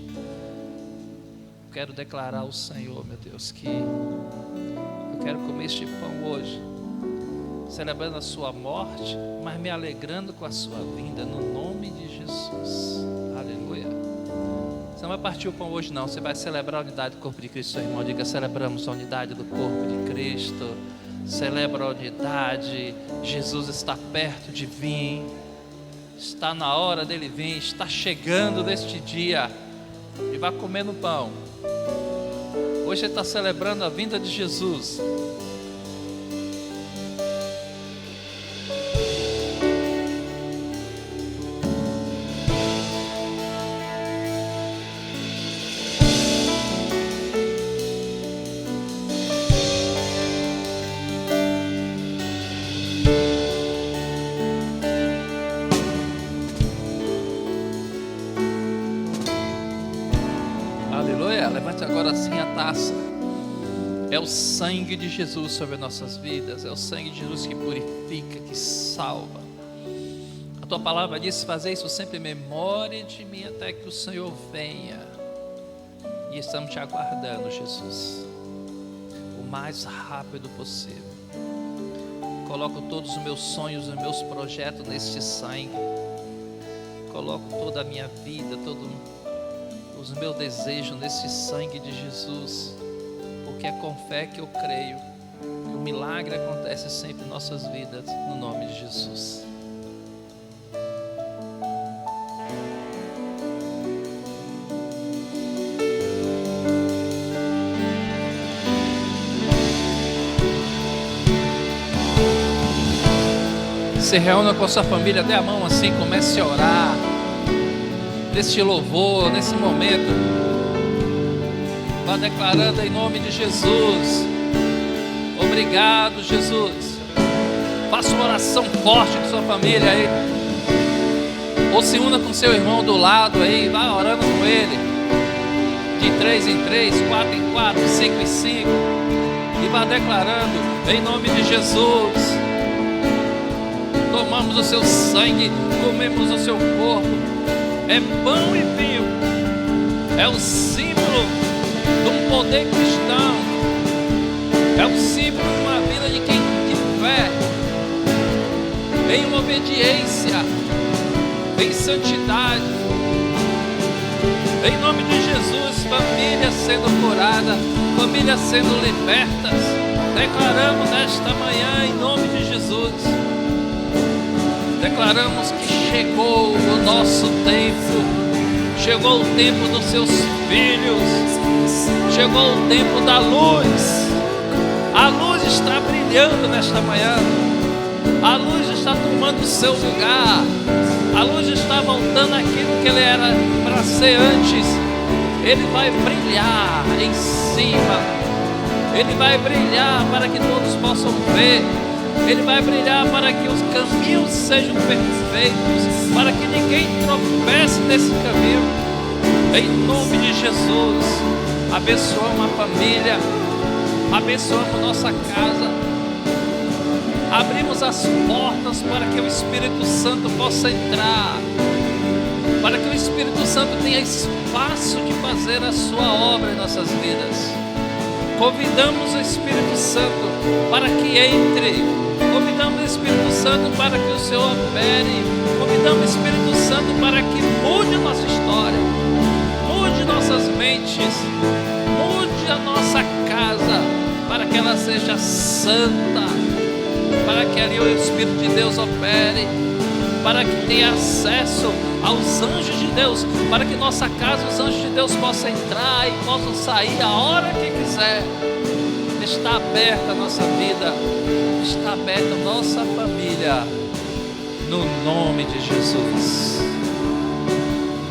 Quero declarar ao Senhor, meu Deus, que eu quero comer este pão hoje, celebrando a sua morte, mas me alegrando com a sua vinda, no nome de Jesus. Aleluia. Você não vai partir o pão hoje não, você vai celebrar a unidade do corpo de Cristo, seu irmão. Diga: celebramos a unidade do corpo de Cristo. Celebra a unidade. Jesus está perto de vir, está na hora dele vir, está chegando neste dia. E vai comer no pão. Hoje você está celebrando a vinda de Jesus. Aleluia. Levante agora assim a taça. É o sangue de Jesus sobre nossas vidas. É o sangue de Jesus que purifica, que salva. A tua palavra diz: fazer isso sempre em memória de mim, até que o Senhor venha. E estamos te aguardando, Jesus, o mais rápido possível. Coloco todos os meus sonhos e meus projetos neste sangue. Coloco toda a minha vida, todos os meus desejos nesse sangue de Jesus. Porque é com fé que eu creio que o milagre acontece sempre em nossas vidas, no nome de Jesus. Se reúna com a sua família, dê a mão assim, comece a orar. Neste louvor, nesse momento, vá declarando em nome de Jesus: obrigado, Jesus. Faça uma oração forte com sua família aí, ou se una com seu irmão do lado aí, vá orando com ele, de 3 em 3, 4 em 4, 5 em 5, e vá declarando em nome de Jesus. Tomamos o seu sangue, comemos o seu corpo. É pão e vinho. É o símbolo de um poder cristão. É o símbolo de uma vida de quem de fé, em uma obediência, em santidade. Em nome de Jesus, famílias sendo curadas, famílias sendo libertas. Declaramos nesta manhã, em nome de Jesus, declaramos que chegou o nosso tempo. Chegou o tempo dos seus filhos. Chegou o tempo da luz. A luz está brilhando nesta manhã. A luz está tomando o seu lugar. A luz está voltando aquilo que ele era para ser antes. Ele vai brilhar em cima. Ele vai brilhar para que todos possam ver. Ele vai brilhar para que os caminhos sejam perfeitos, para que ninguém tropece nesse caminho. Em nome de Jesus, abençoamos a família, abençoamos nossa casa, abrimos as portas para que o Espírito Santo possa entrar, para que o Espírito Santo tenha espaço de fazer a sua obra em nossas vidas. Convidamos o Espírito Santo para que entre. Convidamos o Espírito Santo para que o Senhor opere. Convidamos o Espírito Santo para que mude a nossa história, mude nossas mentes, mude a nossa casa, para que ela seja santa, para que ali o Espírito de Deus opere, para que tenha acesso aos anjos de Deus, para que nossa casa, os anjos de Deus possam entrar e possam sair a hora que quiser. Está aberta a nossa vida, está aberta a nossa família, no nome de Jesus,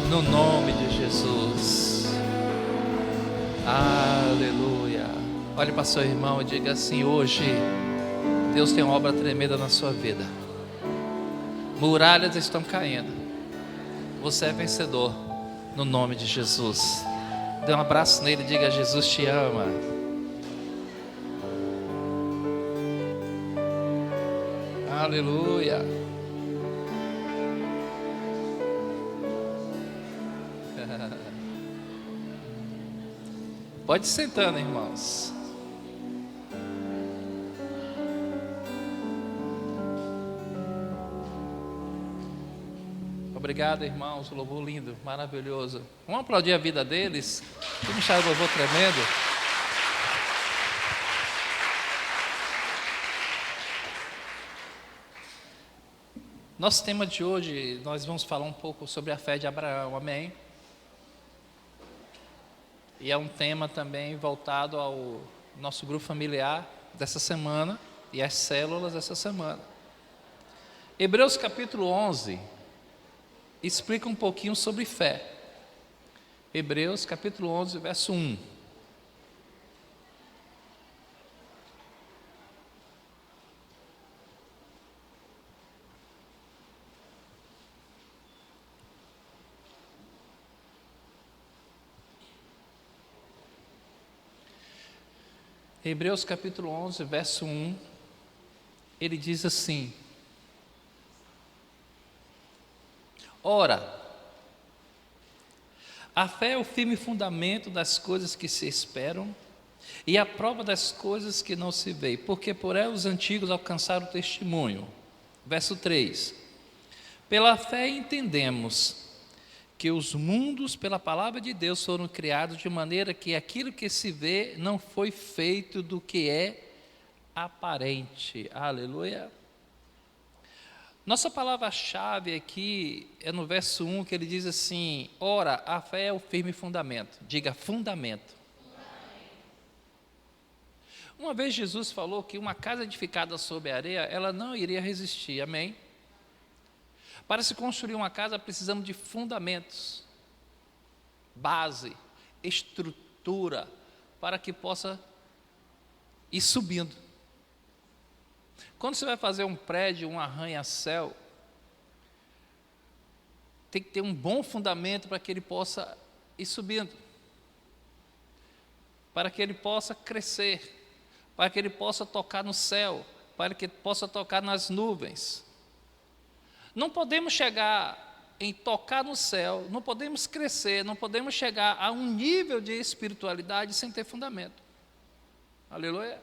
no nome de Jesus, aleluia. Olhe para seu irmão e diga assim: hoje Deus tem uma obra tremenda na sua vida, muralhas estão caindo, você é vencedor, no nome de Jesus. Dê um abraço nele e diga: Jesus te ama. Aleluia. Pode ir sentando, irmãos. Obrigado, irmãos. Louvor lindo, maravilhoso. Vamos aplaudir a vida deles. Que me chama louvor tremendo. Nosso tema de hoje, nós vamos falar um pouco sobre a fé de Abraão, amém? E é um tema também voltado ao nosso grupo familiar dessa semana e às células dessa semana. Hebreus capítulo 11 explica um pouquinho sobre fé. Hebreus capítulo 11, verso 1. Hebreus capítulo 11, verso 1, ele diz assim: ora, a fé é o firme fundamento das coisas que se esperam e a prova das coisas que não se veem, porque por ela os antigos alcançaram o testemunho. Verso 3, pela fé entendemos que os mundos pela palavra de Deus foram criados de maneira que aquilo que se vê não foi feito do que é aparente. Aleluia. Nossa palavra-chave aqui é no verso 1, que ele diz assim: ora, a fé é o firme fundamento. Diga, fundamento. Uma vez Jesus falou que uma casa edificada sobre a areia, ela não iria resistir, amém? Para se construir uma casa, precisamos de fundamentos, base, estrutura, para que possa ir subindo. Quando você vai fazer um prédio, um arranha-céu, tem que ter um bom fundamento para que ele possa ir subindo, para que ele possa crescer, para que ele possa tocar no céu, para que ele possa tocar nas nuvens. Não podemos chegar em tocar no céu, não podemos crescer, não podemos chegar a um nível de espiritualidade sem ter fundamento. Aleluia.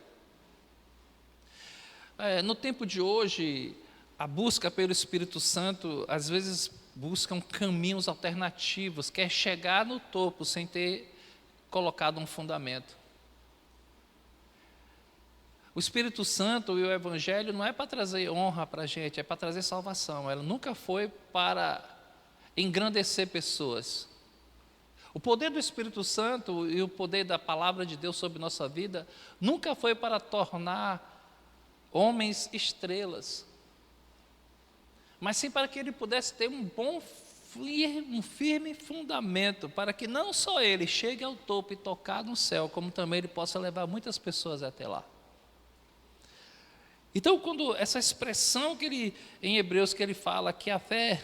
No tempo de hoje, a busca pelo Espírito Santo, às vezes, buscam caminhos alternativos, quer chegar no topo sem ter colocado um fundamento. O Espírito Santo e o Evangelho não é para trazer honra para a gente, é para trazer salvação. Ela nunca foi para engrandecer pessoas. O poder do Espírito Santo e o poder da palavra de Deus sobre nossa vida nunca foi para tornar homens estrelas, mas sim para que ele pudesse ter um firme fundamento, para que não só ele chegue ao topo e tocar no céu, como também ele possa levar muitas pessoas até lá. Então, quando essa expressão que ele, em Hebreus, que ele fala que a fé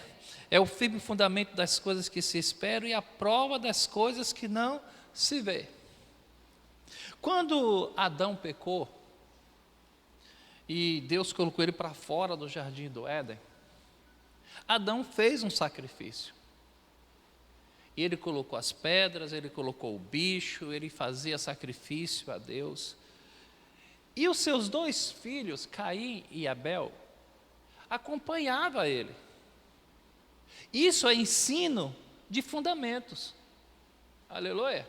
é o firme fundamento das coisas que se esperam e a prova das coisas que não se vê. Quando Adão pecou e Deus colocou ele para fora do jardim do Éden, Adão fez um sacrifício. E ele colocou as pedras, ele colocou o bicho, ele fazia sacrifício a Deus. E os seus 2 filhos, Caim e Abel, acompanhavam ele. Isso é ensino de fundamentos. Aleluia.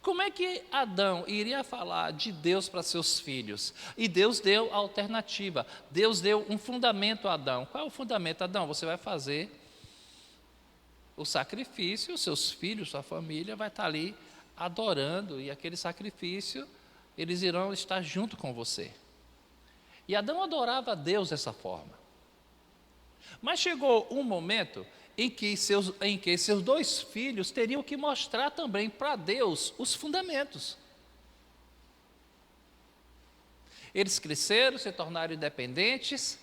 Como é que Adão iria falar de Deus para seus filhos? E Deus deu a alternativa. Deus deu um fundamento a Adão. Qual é o fundamento? Adão, você vai fazer o sacrifício, os seus filhos, sua família vai estar ali adorando, e aquele sacrifício, eles irão estar junto com você. E Adão adorava a Deus dessa forma. Mas chegou um momento em que seus 2 filhos teriam que mostrar também para Deus os fundamentos. Eles cresceram, se tornaram independentes,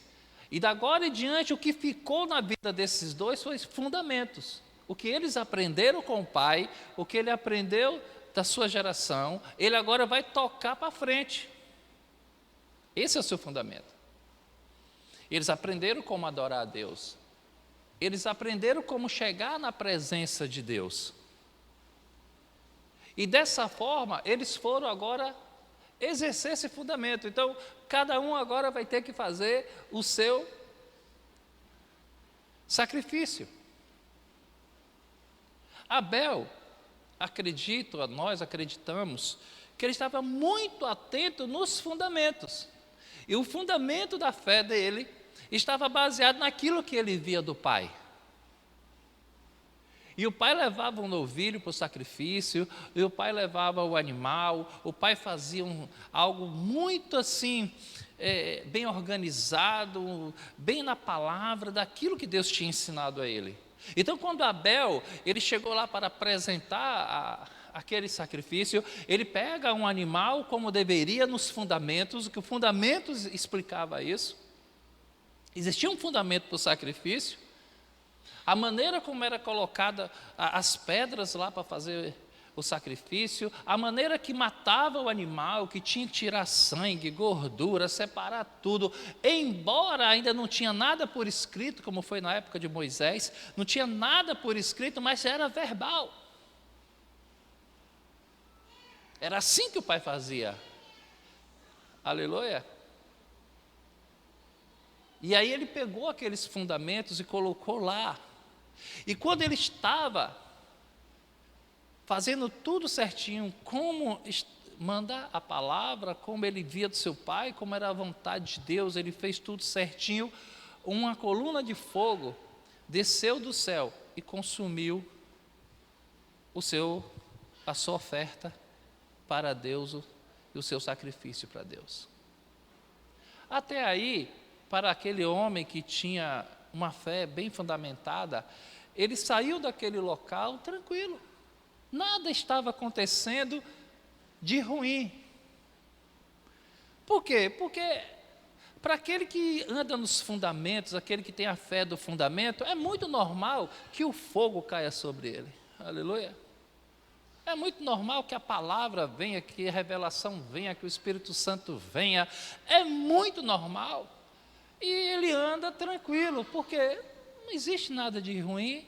e da agora em diante o que ficou na vida desses 2 foi fundamentos. O que eles aprenderam com o pai, o que ele aprendeu da sua geração, ele agora vai tocar para frente. Esse é o seu fundamento. Eles aprenderam como adorar a Deus. Eles aprenderam como chegar na presença de Deus. E dessa forma, eles foram agora exercer esse fundamento. Então, cada um agora vai ter que fazer o seu sacrifício. Abel, nós acreditamos, que ele estava muito atento nos fundamentos. E o fundamento da fé dele estava baseado naquilo que ele via do pai. E o pai levava um novilho para o sacrifício, e o pai levava o animal, o pai fazia algo muito assim, bem organizado, bem na palavra, daquilo que Deus tinha ensinado a ele. Então, quando Abel, ele chegou lá para apresentar aquele sacrifício, ele pega um animal como deveria nos fundamentos, que o fundamento explicava isso. Existia um fundamento para o sacrifício, a maneira como era colocada as pedras lá para fazer o sacrifício, a maneira que matava o animal, que tinha que tirar sangue, gordura, separar tudo, embora ainda não tinha nada por escrito, como foi na época de Moisés, não tinha nada por escrito, mas era verbal. Era assim que o pai fazia. Aleluia. E aí ele pegou aqueles fundamentos e colocou lá. E quando ele estava fazendo tudo certinho, como manda a palavra, como ele via do seu pai, como era a vontade de Deus, ele fez tudo certinho, uma coluna de fogo desceu do céu e consumiu a sua oferta para Deus e o seu sacrifício para Deus. Até aí, para aquele homem que tinha uma fé bem fundamentada, ele saiu daquele local tranquilo. Nada estava acontecendo de ruim. Por quê? Porque para aquele que anda nos fundamentos, aquele que tem a fé do fundamento, é muito normal que o fogo caia sobre ele. Aleluia. É muito normal que a palavra venha, que a revelação venha, que o Espírito Santo venha. É muito normal. E ele anda tranquilo, porque não existe nada de ruim,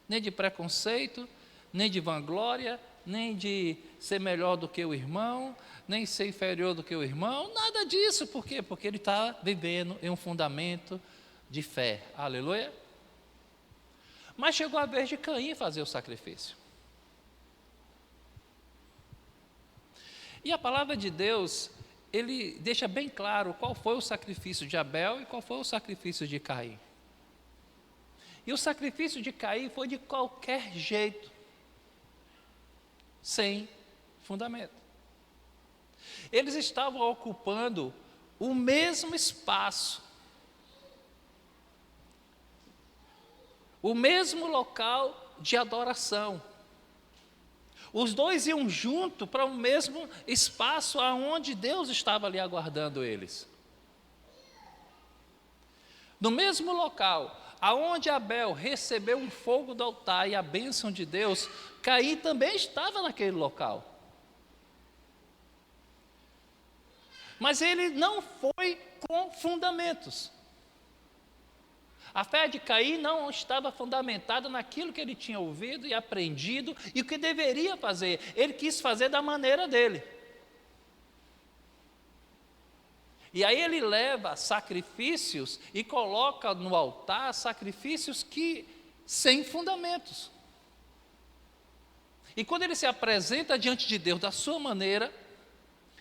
nem de preconceito, nem de vanglória, nem de ser melhor do que o irmão, nem ser inferior do que o irmão, nada disso. Por quê? Porque ele está vivendo em um fundamento de fé. Aleluia. Mas chegou a vez de Caim fazer o sacrifício. E a palavra de Deus, ele deixa bem claro qual foi o sacrifício de Abel e qual foi o sacrifício de Caim. E o sacrifício de Caim foi de qualquer jeito, sem fundamento. Eles estavam ocupando o mesmo espaço, o mesmo local de adoração. Os dois iam junto para o mesmo espaço aonde Deus estava ali aguardando eles. No mesmo local aonde Abel recebeu um fogo do altar e a bênção de Deus, Caim também estava naquele local. Mas ele não foi com fundamentos. A fé de Caim não estava fundamentada naquilo que ele tinha ouvido e aprendido e o que deveria fazer. Ele quis fazer da maneira dele. E aí ele leva sacrifícios e coloca no altar sacrifícios que sem fundamentos. E quando ele se apresenta diante de Deus da sua maneira,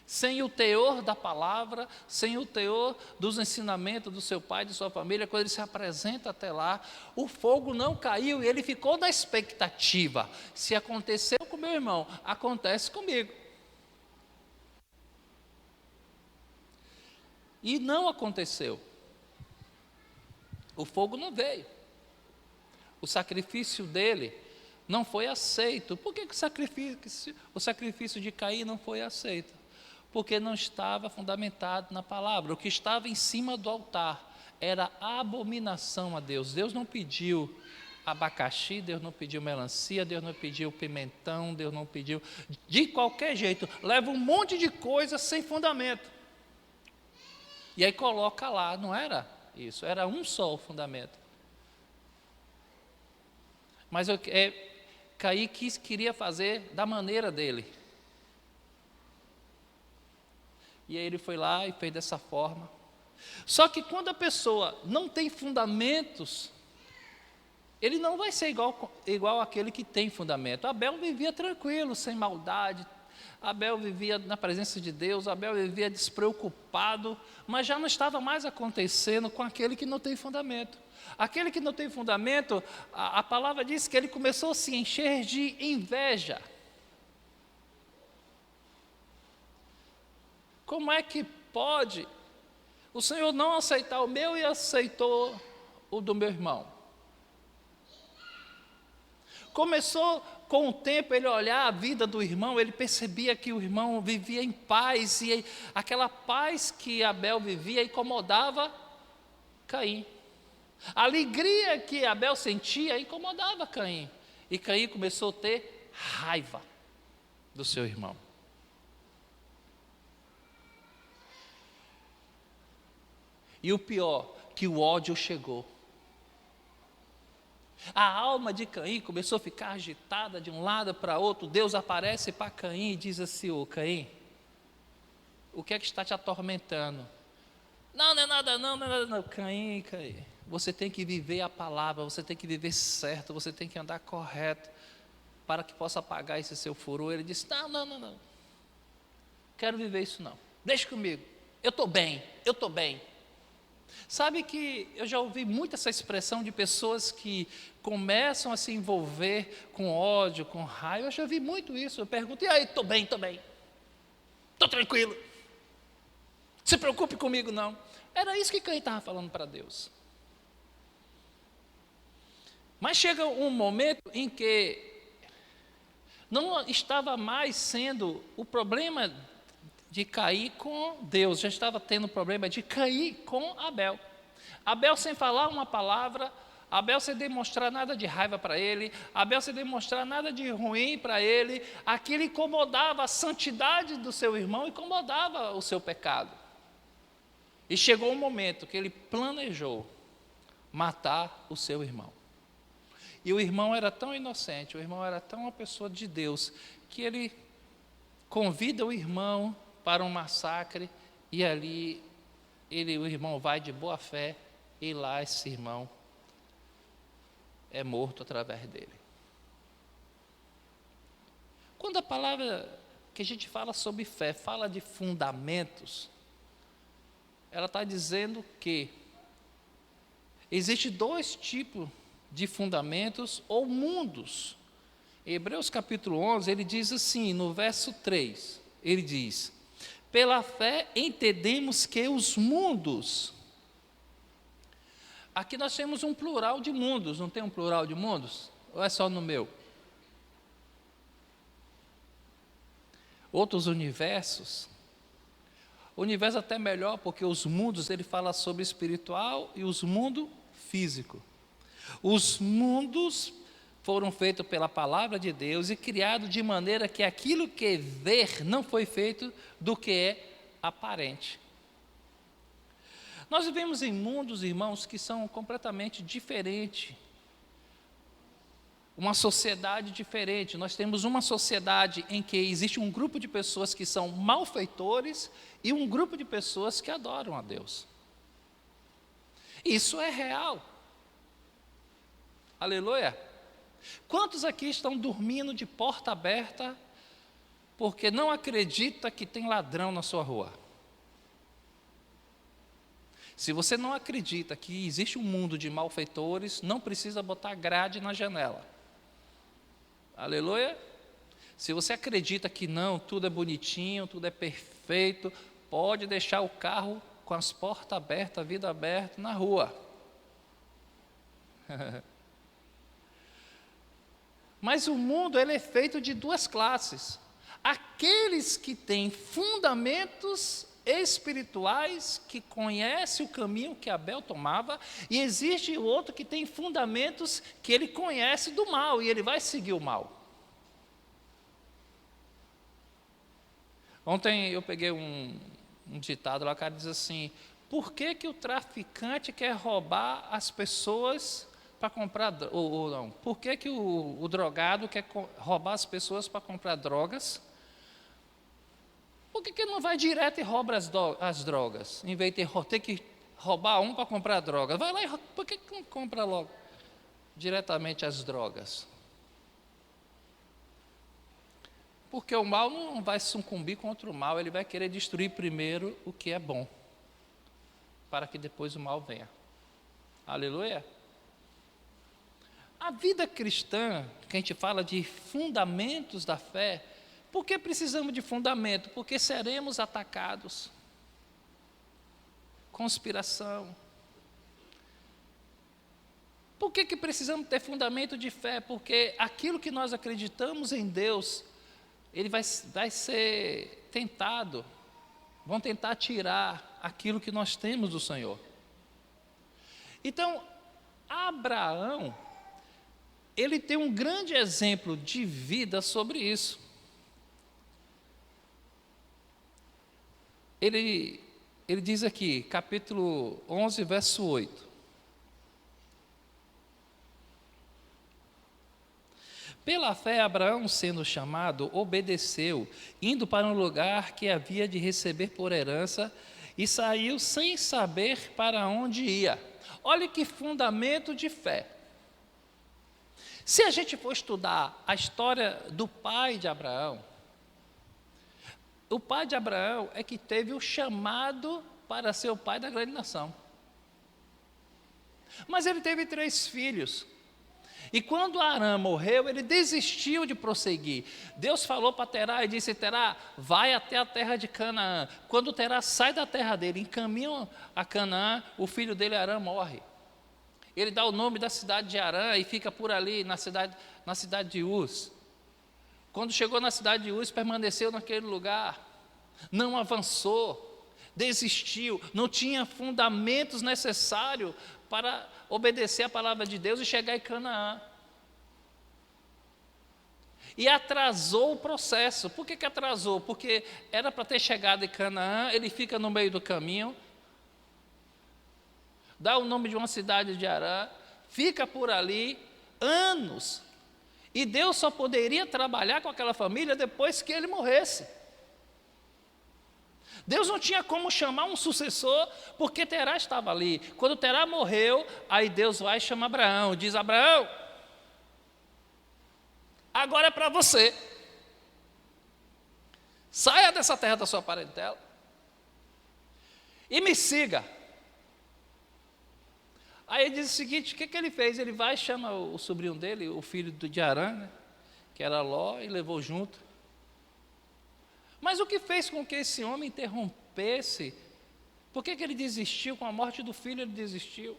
sem o teor da palavra, sem o teor dos ensinamentos do seu pai, de sua família, quando ele se apresenta até lá, o fogo não caiu e ele ficou na expectativa. Se aconteceu com meu irmão, acontece comigo. E não aconteceu. O fogo não veio. O sacrifício dele não foi aceito. Por que o sacrifício de Caim não foi aceito? Porque não estava fundamentado na palavra. O que estava em cima do altar era abominação a Deus. Deus não pediu abacaxi, Deus não pediu melancia, Deus não pediu pimentão, Deus não pediu... De qualquer jeito, leva um monte de coisa sem fundamento. E aí coloca lá, não era isso, era um só o fundamento. Mas Caim queria fazer da maneira dele. E aí ele foi lá e fez dessa forma. Só que quando a pessoa não tem fundamentos, ele não vai ser igual àquele que tem fundamento. Abel vivia tranquilo, sem maldade. Abel vivia na presença de Deus, Abel vivia despreocupado, mas já não estava mais acontecendo com aquele que não tem fundamento. Aquele que não tem fundamento, a palavra diz que ele começou a se encher de inveja. Como é que pode o Senhor não aceitar o meu e aceitou o do meu irmão? Começou com o tempo ele olhar a vida do irmão, ele percebia que o irmão vivia em paz, e aquela paz que Abel vivia incomodava Caim. A alegria que Abel sentia incomodava Caim. E Caim começou a ter raiva do seu irmão. E o pior, que o ódio chegou. A alma de Caim começou a ficar agitada de um lado para outro. Deus aparece para Caim e diz assim: ô Caim, o que é que está te atormentando? Não é nada não. Caim, você tem que viver a palavra, você tem que viver certo, você tem que andar correto, para que possa apagar esse seu furor. Ele disse: não. Quero viver isso não. Deixa comigo, eu estou bem. Sabe que eu já ouvi muito essa expressão de pessoas que começam a se envolver com ódio, com raiva. Eu já vi muito isso. Eu pergunto: e aí, estou bem, estou tranquilo, se preocupe comigo não. Era isso que Caim estava falando para Deus. Mas chega um momento em que não estava mais sendo o problema de Caim com Deus, já estava tendo problema de Caim com Abel. Abel sem falar uma palavra, Abel sem demonstrar nada de raiva para ele, Abel sem demonstrar nada de ruim para ele, aquilo incomodava a santidade do seu irmão, incomodava o seu pecado. E chegou um momento que ele planejou matar o seu irmão. E o irmão era tão inocente, o irmão era tão uma pessoa de Deus, que ele convida o irmão para um massacre, e ali o irmão vai de boa fé, e lá esse irmão é morto através dele. Quando a palavra que a gente fala sobre fé, fala de fundamentos, ela está dizendo que existe 2 tipos de fundamentos ou mundos. Em Hebreus capítulo 11, ele diz assim, no verso 3, ele diz: pela fé entendemos que os mundos... Aqui nós temos um plural de mundos, não tem um plural de mundos? Ou é só no meu? Outros universos. O universo até melhor, porque os mundos, ele fala sobre espiritual e os mundos físico. Os mundos foram feitos pela palavra de Deus e criados de maneira que aquilo que é ver não foi feito do que é aparente. Nós vivemos em mundos, irmãos, que são completamente diferentes. Uma sociedade diferente. Nós temos uma sociedade em que existe um grupo de pessoas que são malfeitores e um grupo de pessoas que adoram a Deus. Isso é real. Aleluia. Quantos aqui estão dormindo de porta aberta porque não acredita que tem ladrão na sua rua? Se você não acredita que existe um mundo de malfeitores, não precisa botar grade na janela. Aleluia. Se você acredita que não, tudo é bonitinho, tudo é perfeito, pode deixar o carro com as portas abertas, a vida aberta na rua. Mas o mundo, ele é feito de 2 classes. Aqueles que têm fundamentos espirituais, que conhecem o caminho que Abel tomava, e existe o outro que tem fundamentos que ele conhece do mal, e ele vai seguir o mal. Ontem eu peguei um ditado lá, o cara diz assim: por que que o traficante quer roubar as pessoas para comprar, ou não, por que que o drogado quer roubar as pessoas para comprar drogas? Por que que não vai direto e rouba as drogas, em vez de ter que roubar um para comprar drogas? Vai lá e por que não compra logo diretamente as drogas? Porque o mal não vai sucumbir contra o mal, ele vai querer destruir primeiro o que é bom, para que depois o mal venha. Aleluia. A vida cristã, que a gente fala de fundamentos da fé, por que precisamos de fundamento? Porque seremos atacados. Conspiração. Por que que precisamos ter fundamento de fé? Porque aquilo que nós acreditamos em Deus, ele vai ser tentado. Vão tentar tirar aquilo que nós temos do Senhor. Então, Abraão, ele tem um grande exemplo de vida sobre isso. Ele diz aqui, capítulo 11, verso 8. Pela fé, Abraão, sendo chamado, obedeceu, indo para um lugar que havia de receber por herança, e saiu sem saber para onde ia. Olha que fundamento de fé. Se a gente for estudar a história do pai de Abraão, o pai de Abraão é que teve o chamado para ser o pai da grande nação. Mas ele teve 3 filhos. E quando Arã morreu, ele desistiu de prosseguir. Deus falou para Terá e disse: Terá, vai até a terra de Canaã. Quando Terá sai da terra dele, em caminho a Canaã, o filho dele, Arã, morre. Ele dá o nome da cidade de Arã e fica por ali, na cidade de Uz. Quando chegou na cidade de Uz, permaneceu naquele lugar, não avançou, desistiu, não tinha fundamentos necessários para obedecer a palavra de Deus e chegar em Canaã. E atrasou o processo. Por que atrasou? Porque era para ter chegado em Canaã, ele fica no meio do caminho, dá o nome de uma cidade de Arã, fica por ali anos. E Deus só poderia trabalhar com aquela família depois que ele morresse. Deus não tinha como chamar um sucessor, porque Terá estava ali. Quando Terá morreu, aí Deus vai e chama Abraão, diz: Abraão, agora é para você. Saia dessa terra da sua parentela e me siga. Aí ele diz o seguinte: o que ele fez? Ele vai e chama o sobrinho dele, o filho de Arã, né, que era Ló, e levou junto. Mas o que fez com que esse homem interrompesse? Por que ele desistiu? Com a morte do filho ele desistiu.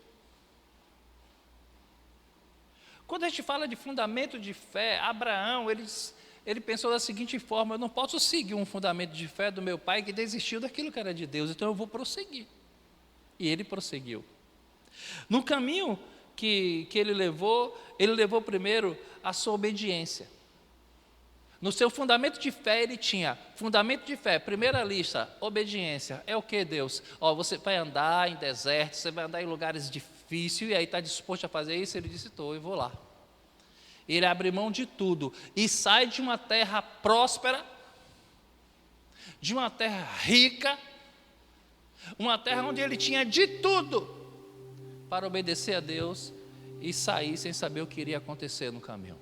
Quando a gente fala de fundamento de fé, Abraão, ele pensou da seguinte forma: eu não posso seguir um fundamento de fé do meu pai que desistiu daquilo que era de Deus, então eu vou prosseguir. E ele prosseguiu. No caminho que ele levou primeiro a sua obediência. No seu fundamento de fé ele tinha, fundamento de fé, primeira lista, obediência. É o que, Deus? Você vai andar em deserto, você vai andar em lugares difíceis, e aí está disposto a fazer isso? Ele disse: estou, e vou lá. Ele abre mão de tudo e sai de uma terra próspera, de uma terra rica, uma terra onde ele tinha de tudo, para obedecer a Deus e sair sem saber o que iria acontecer no caminho.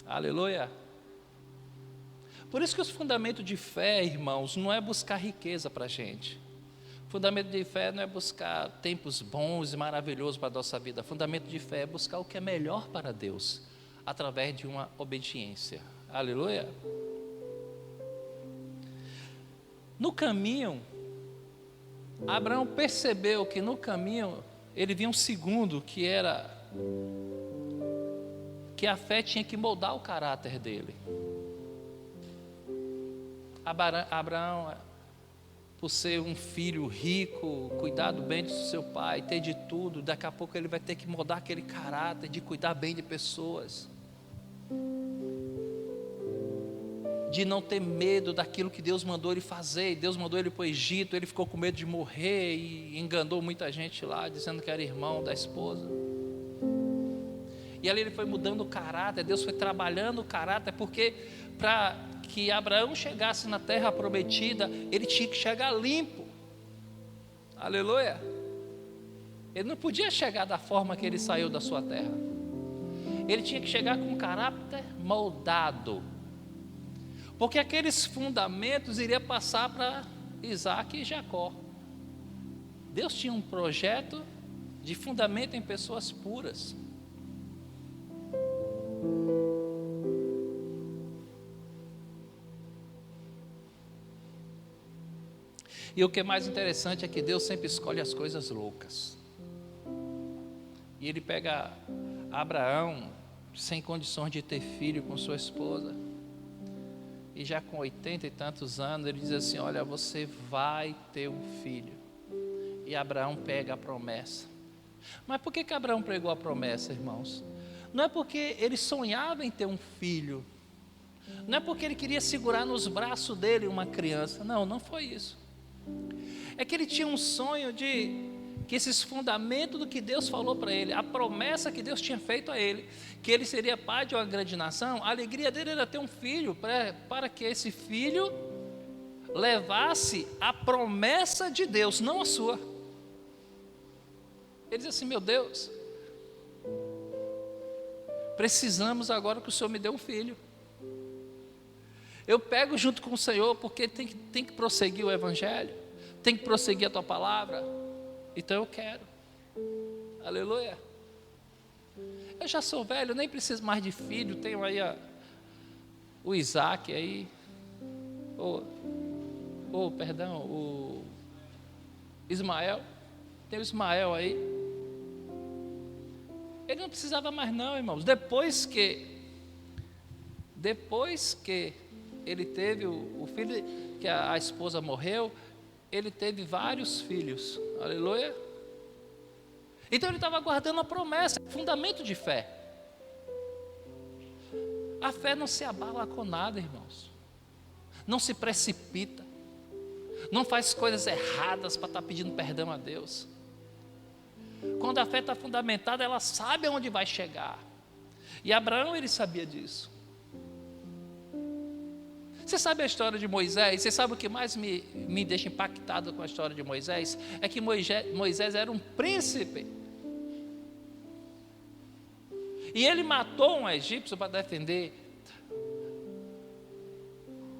Aleluia! Por isso que os fundamentos de fé, irmãos, não é buscar riqueza para a gente. Fundamento de fé não é buscar tempos bons e maravilhosos para a nossa vida. Fundamento de fé é buscar o que é melhor para Deus, através de uma obediência. Aleluia! No caminho, Abraão percebeu que no caminho ele via um segundo, que era que a fé tinha que moldar o caráter dele. Abraão, por ser um filho rico, cuidar bem do seu pai, ter de tudo, daqui a pouco ele vai ter que mudar aquele caráter de cuidar bem de pessoas, de não ter medo daquilo que Deus mandou ele fazer. Deus mandou ele para o Egito, ele ficou com medo de morrer e enganou muita gente lá, dizendo que era irmão da esposa. E ali ele foi mudando o caráter, Deus foi trabalhando o caráter, porque para que Abraão chegasse na terra prometida, ele tinha que chegar limpo. Aleluia! Ele não podia chegar da forma que ele saiu da sua terra. Ele tinha que chegar com um caráter moldado, porque aqueles fundamentos iriam passar para Isaac e Jacó. Deus tinha um projeto de fundamento em pessoas puras. E o que é mais interessante é que Deus sempre escolhe as coisas loucas. E ele pega Abraão, sem condições de ter filho com sua esposa, e já com 80 e tantos anos, ele diz assim: olha, você vai ter um filho. E Abraão pega a promessa. Mas por que Abraão pregou a promessa, irmãos? Não é porque ele sonhava em ter um filho, não é porque ele queria segurar nos braços dele uma criança, não foi isso. É que ele tinha um sonho de que esses fundamentos do que Deus falou para ele, a promessa que Deus tinha feito a ele, que ele seria pai de uma grande nação, a alegria dele era ter um filho, para que esse filho levasse a promessa de Deus, não a sua. Ele diz assim: meu Deus, precisamos agora que o Senhor me dê um filho. Eu pego junto com o Senhor, porque tem que prosseguir o Evangelho, tem que prosseguir a Tua Palavra, então eu quero. Aleluia. Eu já sou velho, nem preciso mais de filho, tenho aí o Isaac aí, o Ismael, tem o Ismael aí. Ele não precisava mais não, irmãos. Depois que ele teve o filho, que a esposa morreu, ele teve vários filhos. Aleluia. Então ele estava guardando a promessa, fundamento de fé. A fé não se abala com nada, irmãos. Não se precipita. Não faz coisas erradas para estar pedindo perdão a Deus. Quando a fé está fundamentada, ela sabe aonde vai chegar. E Abraão, ele sabia disso. Você sabe a história de Moisés? Você sabe o que mais me deixa impactado com a história de Moisés? É que Moisés era um príncipe. E ele matou um egípcio para defender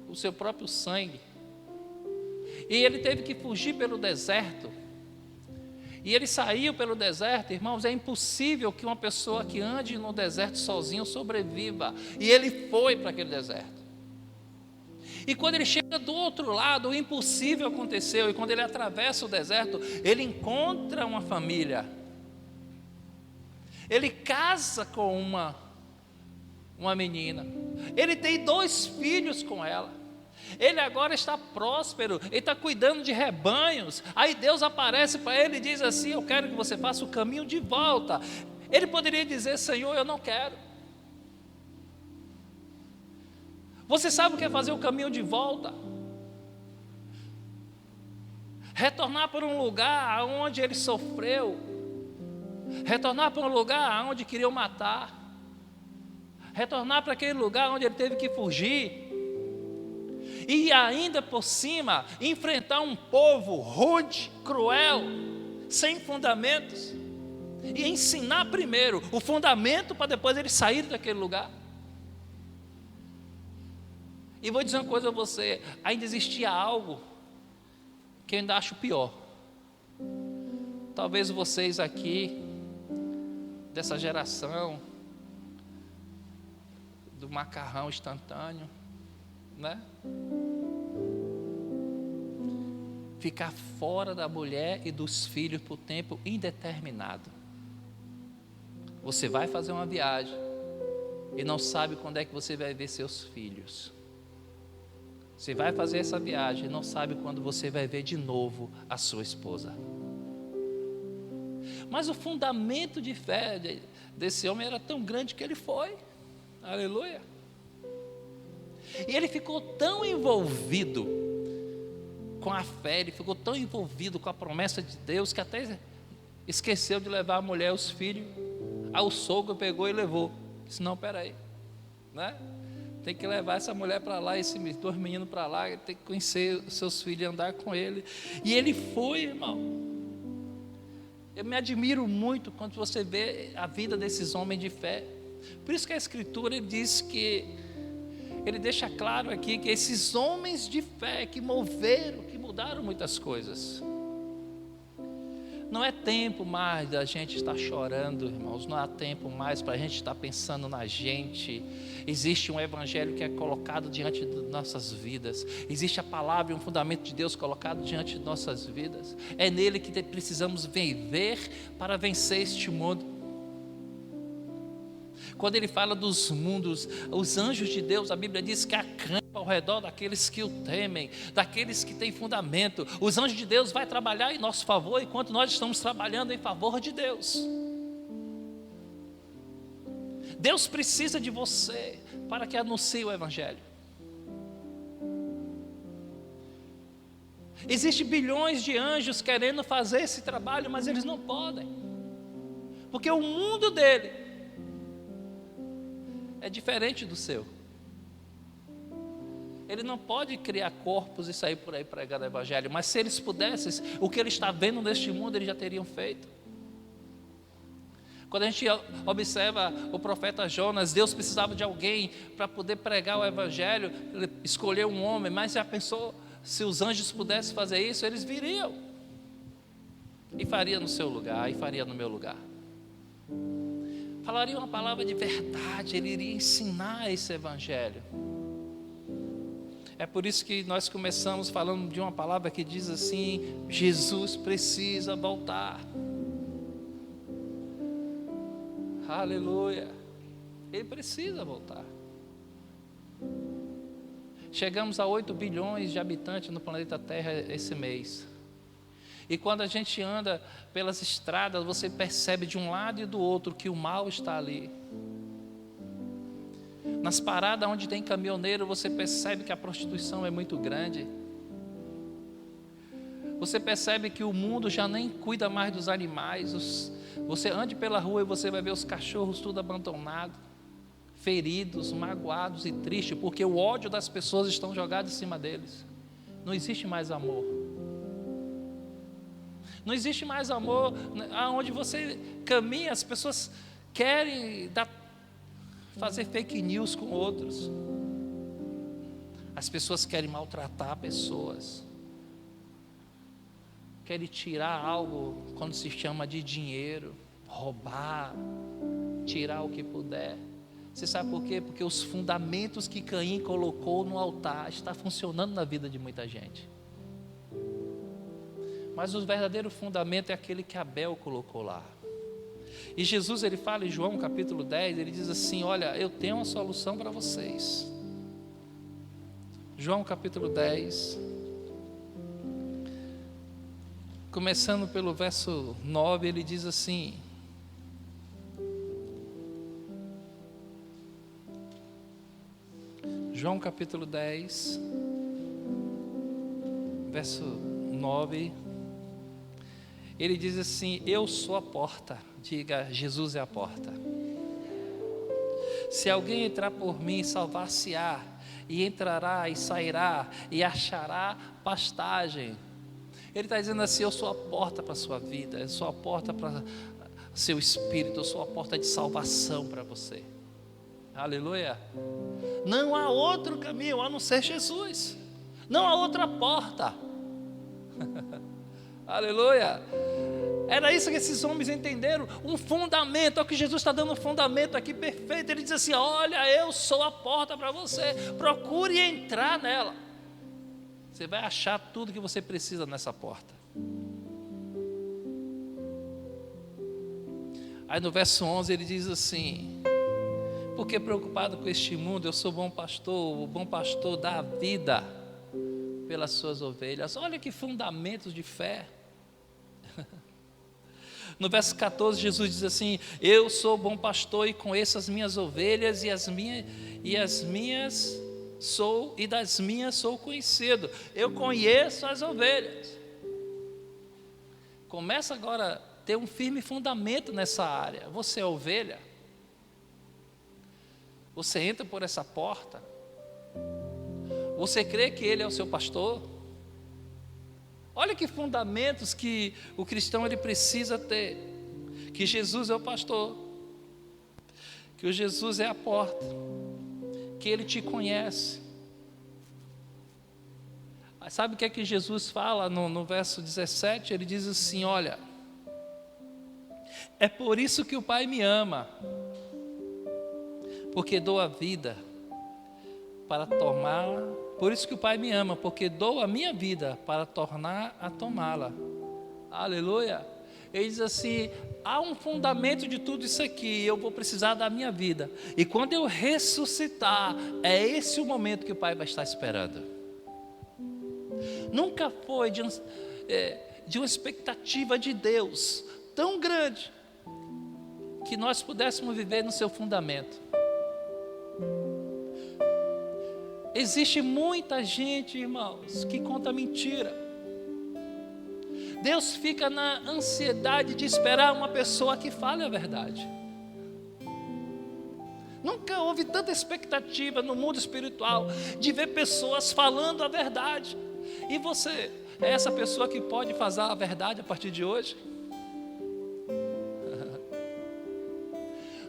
o seu próprio sangue. E ele teve que fugir pelo deserto. E ele saiu pelo deserto, irmãos. É impossível que uma pessoa que ande no deserto sozinho sobreviva. E ele foi para aquele deserto. E quando ele chega do outro lado, o impossível aconteceu. E quando ele atravessa o deserto, ele encontra uma família. Ele casa com uma menina. Ele tem 2 filhos com ela. Ele agora está próspero. Ele está cuidando de rebanhos. Aí Deus aparece para ele e diz assim: eu quero que você faça o caminho de volta. Ele poderia dizer: Senhor, eu não quero. Você sabe o que é fazer o caminho de volta? Retornar para um lugar onde ele sofreu. Retornar para um lugar onde queriam matar. Retornar para aquele lugar onde ele teve que fugir. E ainda por cima, enfrentar um povo rude, cruel, sem fundamentos. E ensinar primeiro o fundamento para depois ele sair daquele lugar. E vou dizer uma coisa a você: ainda existia algo que eu ainda acho pior. Talvez vocês aqui, dessa geração do macarrão instantâneo, né? Ficar fora da mulher e dos filhos por tempo indeterminado. Você vai fazer uma viagem e não sabe quando é que você vai ver seus filhos. Você vai fazer essa viagem e não sabe quando você vai ver de novo a sua esposa. Mas o fundamento de fé desse homem era tão grande que ele foi. Aleluia. E ele ficou tão envolvido com a fé, ele ficou tão envolvido com a promessa de Deus, que até esqueceu de levar a mulher e os filhos. Aí o sogro pegou e levou. Disse: não, peraí, né? Tem que levar essa mulher para lá, esses 2 meninos para lá, tem que conhecer os seus filhos e andar com ele. E ele foi, irmão. Eu me admiro muito quando você vê a vida desses homens de fé. Por isso que a Escritura ele diz que, ele deixa claro aqui que esses homens de fé que moveram, que mudaram muitas coisas. Não é tempo mais da gente estar chorando, irmãos. Não há tempo mais para a gente estar pensando na gente. Existe um evangelho que é colocado diante de nossas vidas. Existe a palavra e um fundamento de Deus colocado diante de nossas vidas. É nele que precisamos viver para vencer este mundo. Quando ele fala dos mundos, os anjos de Deus, a Bíblia diz que acampa ao redor daqueles que o temem, daqueles que têm fundamento. Os anjos de Deus vão trabalhar em nosso favor, enquanto nós estamos trabalhando em favor de Deus. Deus precisa de você para que anuncie o evangelho. Existem bilhões de anjos querendo fazer esse trabalho, mas eles não podem, porque o mundo dele é diferente do seu. Ele não pode criar corpos e sair por aí pregando o evangelho, mas se eles pudessem, o que ele está vendo neste mundo, eles já teriam feito. Quando a gente observa o profeta Jonas, Deus precisava de alguém para poder pregar o evangelho, ele escolheu um homem, mas já pensou, se os anjos pudessem fazer isso, eles viriam e faria no seu lugar, e faria no meu lugar. Falaria uma palavra de verdade, ele iria ensinar esse evangelho. É por isso que nós começamos falando de uma palavra que diz assim: Jesus precisa voltar. Aleluia. Ele precisa voltar. Chegamos a 8 bilhões de habitantes no planeta Terra esse mês. E quando a gente anda pelas estradas, você percebe de um lado e do outro que o mal está ali. Nas paradas onde tem caminhoneiro, você percebe que a prostituição é muito grande. Você percebe que o mundo já nem cuida mais dos animais. Você ande pela rua e você vai ver os cachorros tudo abandonado, feridos, magoados e tristes, porque o ódio das pessoas estão jogados em cima deles. Não existe mais amor. Não existe mais amor. Aonde você caminha, as pessoas querem dar fazer fake news com outros. As pessoas querem maltratar pessoas, querem tirar algo quando se chama de dinheiro, roubar, tirar o que puder. Você sabe por quê? Porque os fundamentos que Caim colocou no altar estão funcionando na vida de muita gente. Mas o verdadeiro fundamento é aquele que Abel colocou lá. E Jesus, ele fala em João capítulo 10, ele diz assim: olha, eu tenho uma solução para vocês. João capítulo 10, começando pelo verso 9, ele diz assim: João capítulo 10, verso 9, ele diz assim: eu sou a porta. Diga, Jesus é a porta. Se alguém entrar por mim, salvar-se-á, e entrará e sairá, e achará pastagem. Ele está dizendo assim: eu sou a porta para a sua vida, eu sou a porta para o seu espírito, eu sou a porta de salvação para você. Aleluia. Não há outro caminho a não ser Jesus, não há outra porta. Aleluia. Era isso que esses homens entenderam, um fundamento. É o que Jesus está dando, um fundamento aqui perfeito. Ele diz assim: olha, eu sou a porta para você, procure entrar nela, você vai achar tudo que você precisa nessa porta. Aí no verso 11 ele diz assim: porque preocupado com este mundo, eu sou bom pastor, o bom pastor dá a vida pelas suas ovelhas. Olha que fundamentos de fé. No verso 14 Jesus diz assim: eu sou bom pastor e conheço as minhas ovelhas, e das minhas sou conhecido. Eu conheço as ovelhas. Começa agora a ter um firme fundamento nessa área. Você é ovelha? Você entra por essa porta? Você crê que Ele é o seu pastor? Olha que fundamentos que o cristão ele precisa ter. Que Jesus é o pastor, que o Jesus é a porta, que Ele te conhece. Sabe o que é que Jesus fala no verso 17? Ele diz assim: olha, é por isso que o Pai me ama, porque dou a vida para tomá-la. Por isso que o Pai me ama, porque dou a minha vida para tornar a tomá-la. Aleluia. Ele diz assim: há um fundamento de tudo isso aqui, eu vou precisar da minha vida. E quando eu ressuscitar, é esse o momento que o Pai vai estar esperando. Nunca foi de uma expectativa de Deus tão grande que nós pudéssemos viver no seu fundamento. Existe muita gente, irmãos, que conta mentira. Deus fica na ansiedade de esperar uma pessoa que fale a verdade. Nunca houve tanta expectativa no mundo espiritual de ver pessoas falando a verdade. E você é essa pessoa que pode fazer a verdade a partir de hoje?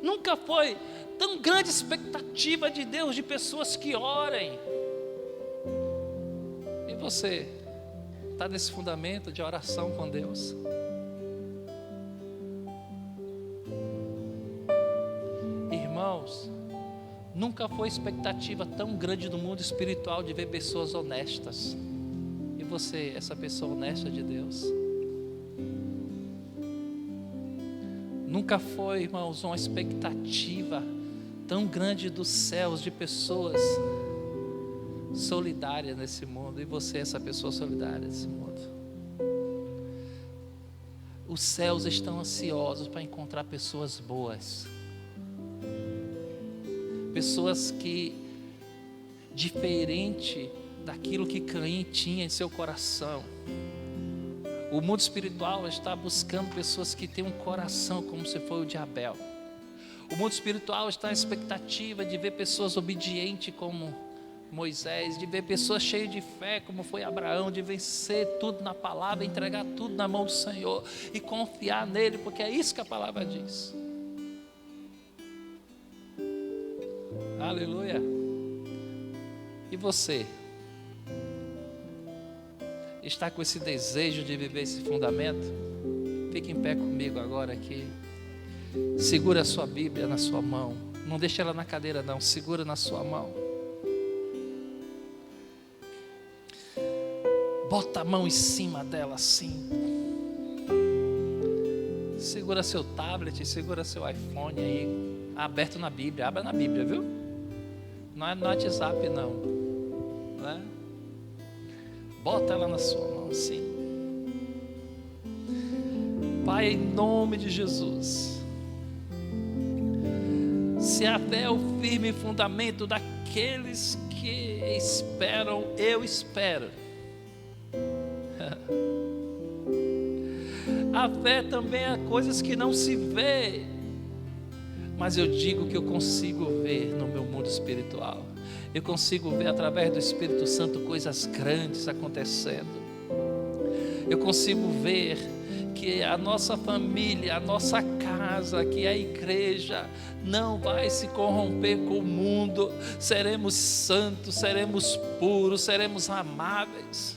Nunca foi tão grande expectativa de Deus de pessoas que orem. E você está nesse fundamento de oração com Deus? Irmãos, nunca foi expectativa tão grande do mundo espiritual de ver pessoas honestas. E você, essa pessoa honesta de Deus? Nunca foi, irmãos, uma expectativa tão grande dos céus de pessoas solidárias nesse mundo. E você, essa pessoa solidária nesse mundo? Os céus estão ansiosos para encontrar pessoas boas. Pessoas que, diferente daquilo que Caim tinha em seu coração, o mundo espiritual está buscando pessoas que têm um coração como se foi o de Abel. O mundo espiritual está na expectativa de ver pessoas obedientes como Moisés, de ver pessoas cheias de fé como foi Abraão, de vencer tudo na palavra, entregar tudo na mão do Senhor e confiar nele, porque é isso que a palavra diz. Aleluia. E você? Está com esse desejo de viver esse fundamento? Fique em pé comigo agora aqui. Segura a sua Bíblia na sua mão. Não deixe ela na cadeira não, segura na sua mão. Bota a mão em cima dela assim. Segura seu tablet, segura seu iPhone aí, aberto na Bíblia. Abra na Bíblia, viu? Não é no WhatsApp não, né? Bota ela na sua mão assim. Pai, em nome de Jesus, se a fé é o firme fundamento daqueles que esperam, eu espero. A fé também é coisas que não se vê, mas eu digo que eu consigo ver no meu mundo espiritual. Eu consigo ver através do Espírito Santo coisas grandes acontecendo. Eu consigo ver que a nossa família, a nossa casa, que é a igreja, não vai se corromper com o mundo. Seremos santos, seremos puros, seremos amáveis.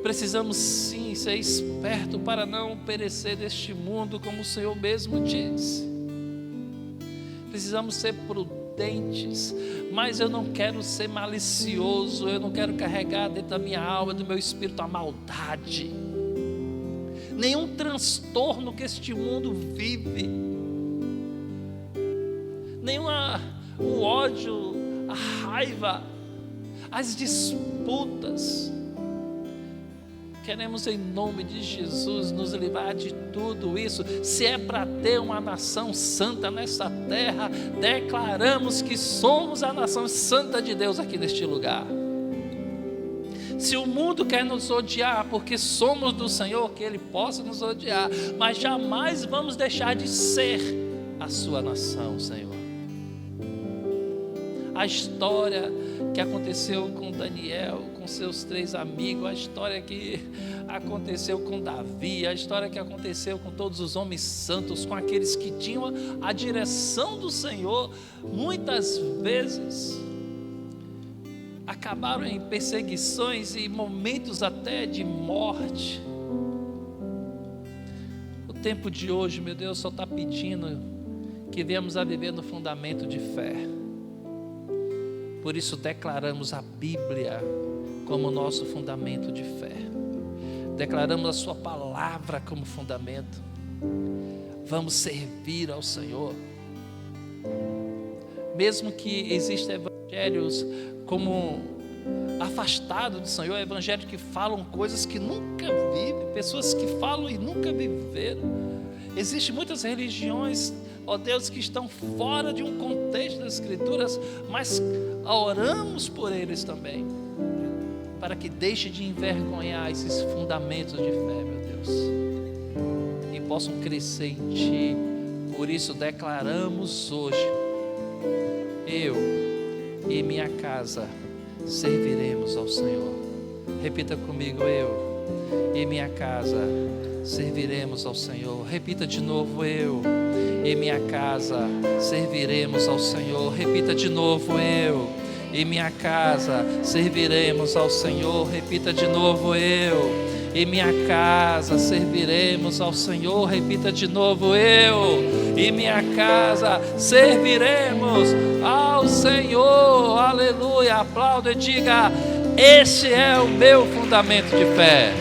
Precisamos sim ser espertos para não perecer deste mundo, como o Senhor mesmo diz. Precisamos ser prudentes, mas eu não quero ser malicioso, eu não quero carregar dentro da minha alma, do meu espírito, a maldade. Nenhum transtorno que este mundo vive, o ódio, a raiva, as disputas. Queremos em nome de Jesus nos livrar de tudo isso. Se é para ter uma nação santa nessa terra, declaramos que somos a nação santa de Deus aqui neste lugar. Se o mundo quer nos odiar porque somos do Senhor, que Ele possa nos odiar, mas jamais vamos deixar de ser a sua nação, Senhor. A história que aconteceu com Daniel, com seus 3 amigos, a história que aconteceu com Davi, a história que aconteceu com todos os homens santos, com aqueles que tinham a direção do Senhor, muitas vezes acabaram em perseguições e momentos até de morte. O tempo de hoje, meu Deus, só está pedindo que venhamos a viver no fundamento de fé. Por isso declaramos a Bíblia como nosso fundamento de fé. Declaramos a sua palavra como fundamento. Vamos servir ao Senhor. Mesmo que existam evangelhos como afastados do Senhor, evangelhos que falam coisas que nunca vivem, pessoas que falam e nunca viveram. Existem muitas religiões, ó Deus, que estão fora de um contexto das Escrituras, mas oramos por eles também, para que deixe de envergonhar esses fundamentos de fé, meu Deus, e possam crescer em Ti. Por isso declaramos hoje: eu e minha casa serviremos ao Senhor. Repita comigo: eu e minha casa serviremos ao Senhor. Repita de novo: eu e minha casa serviremos ao Senhor. Repita de novo: eu e minha casa serviremos ao Senhor. Repita de novo: eu e minha casa serviremos ao Senhor. Repita de novo: eu e minha casa serviremos ao Senhor. Aleluia. Aplauda e diga: esse é o meu fundamento de fé.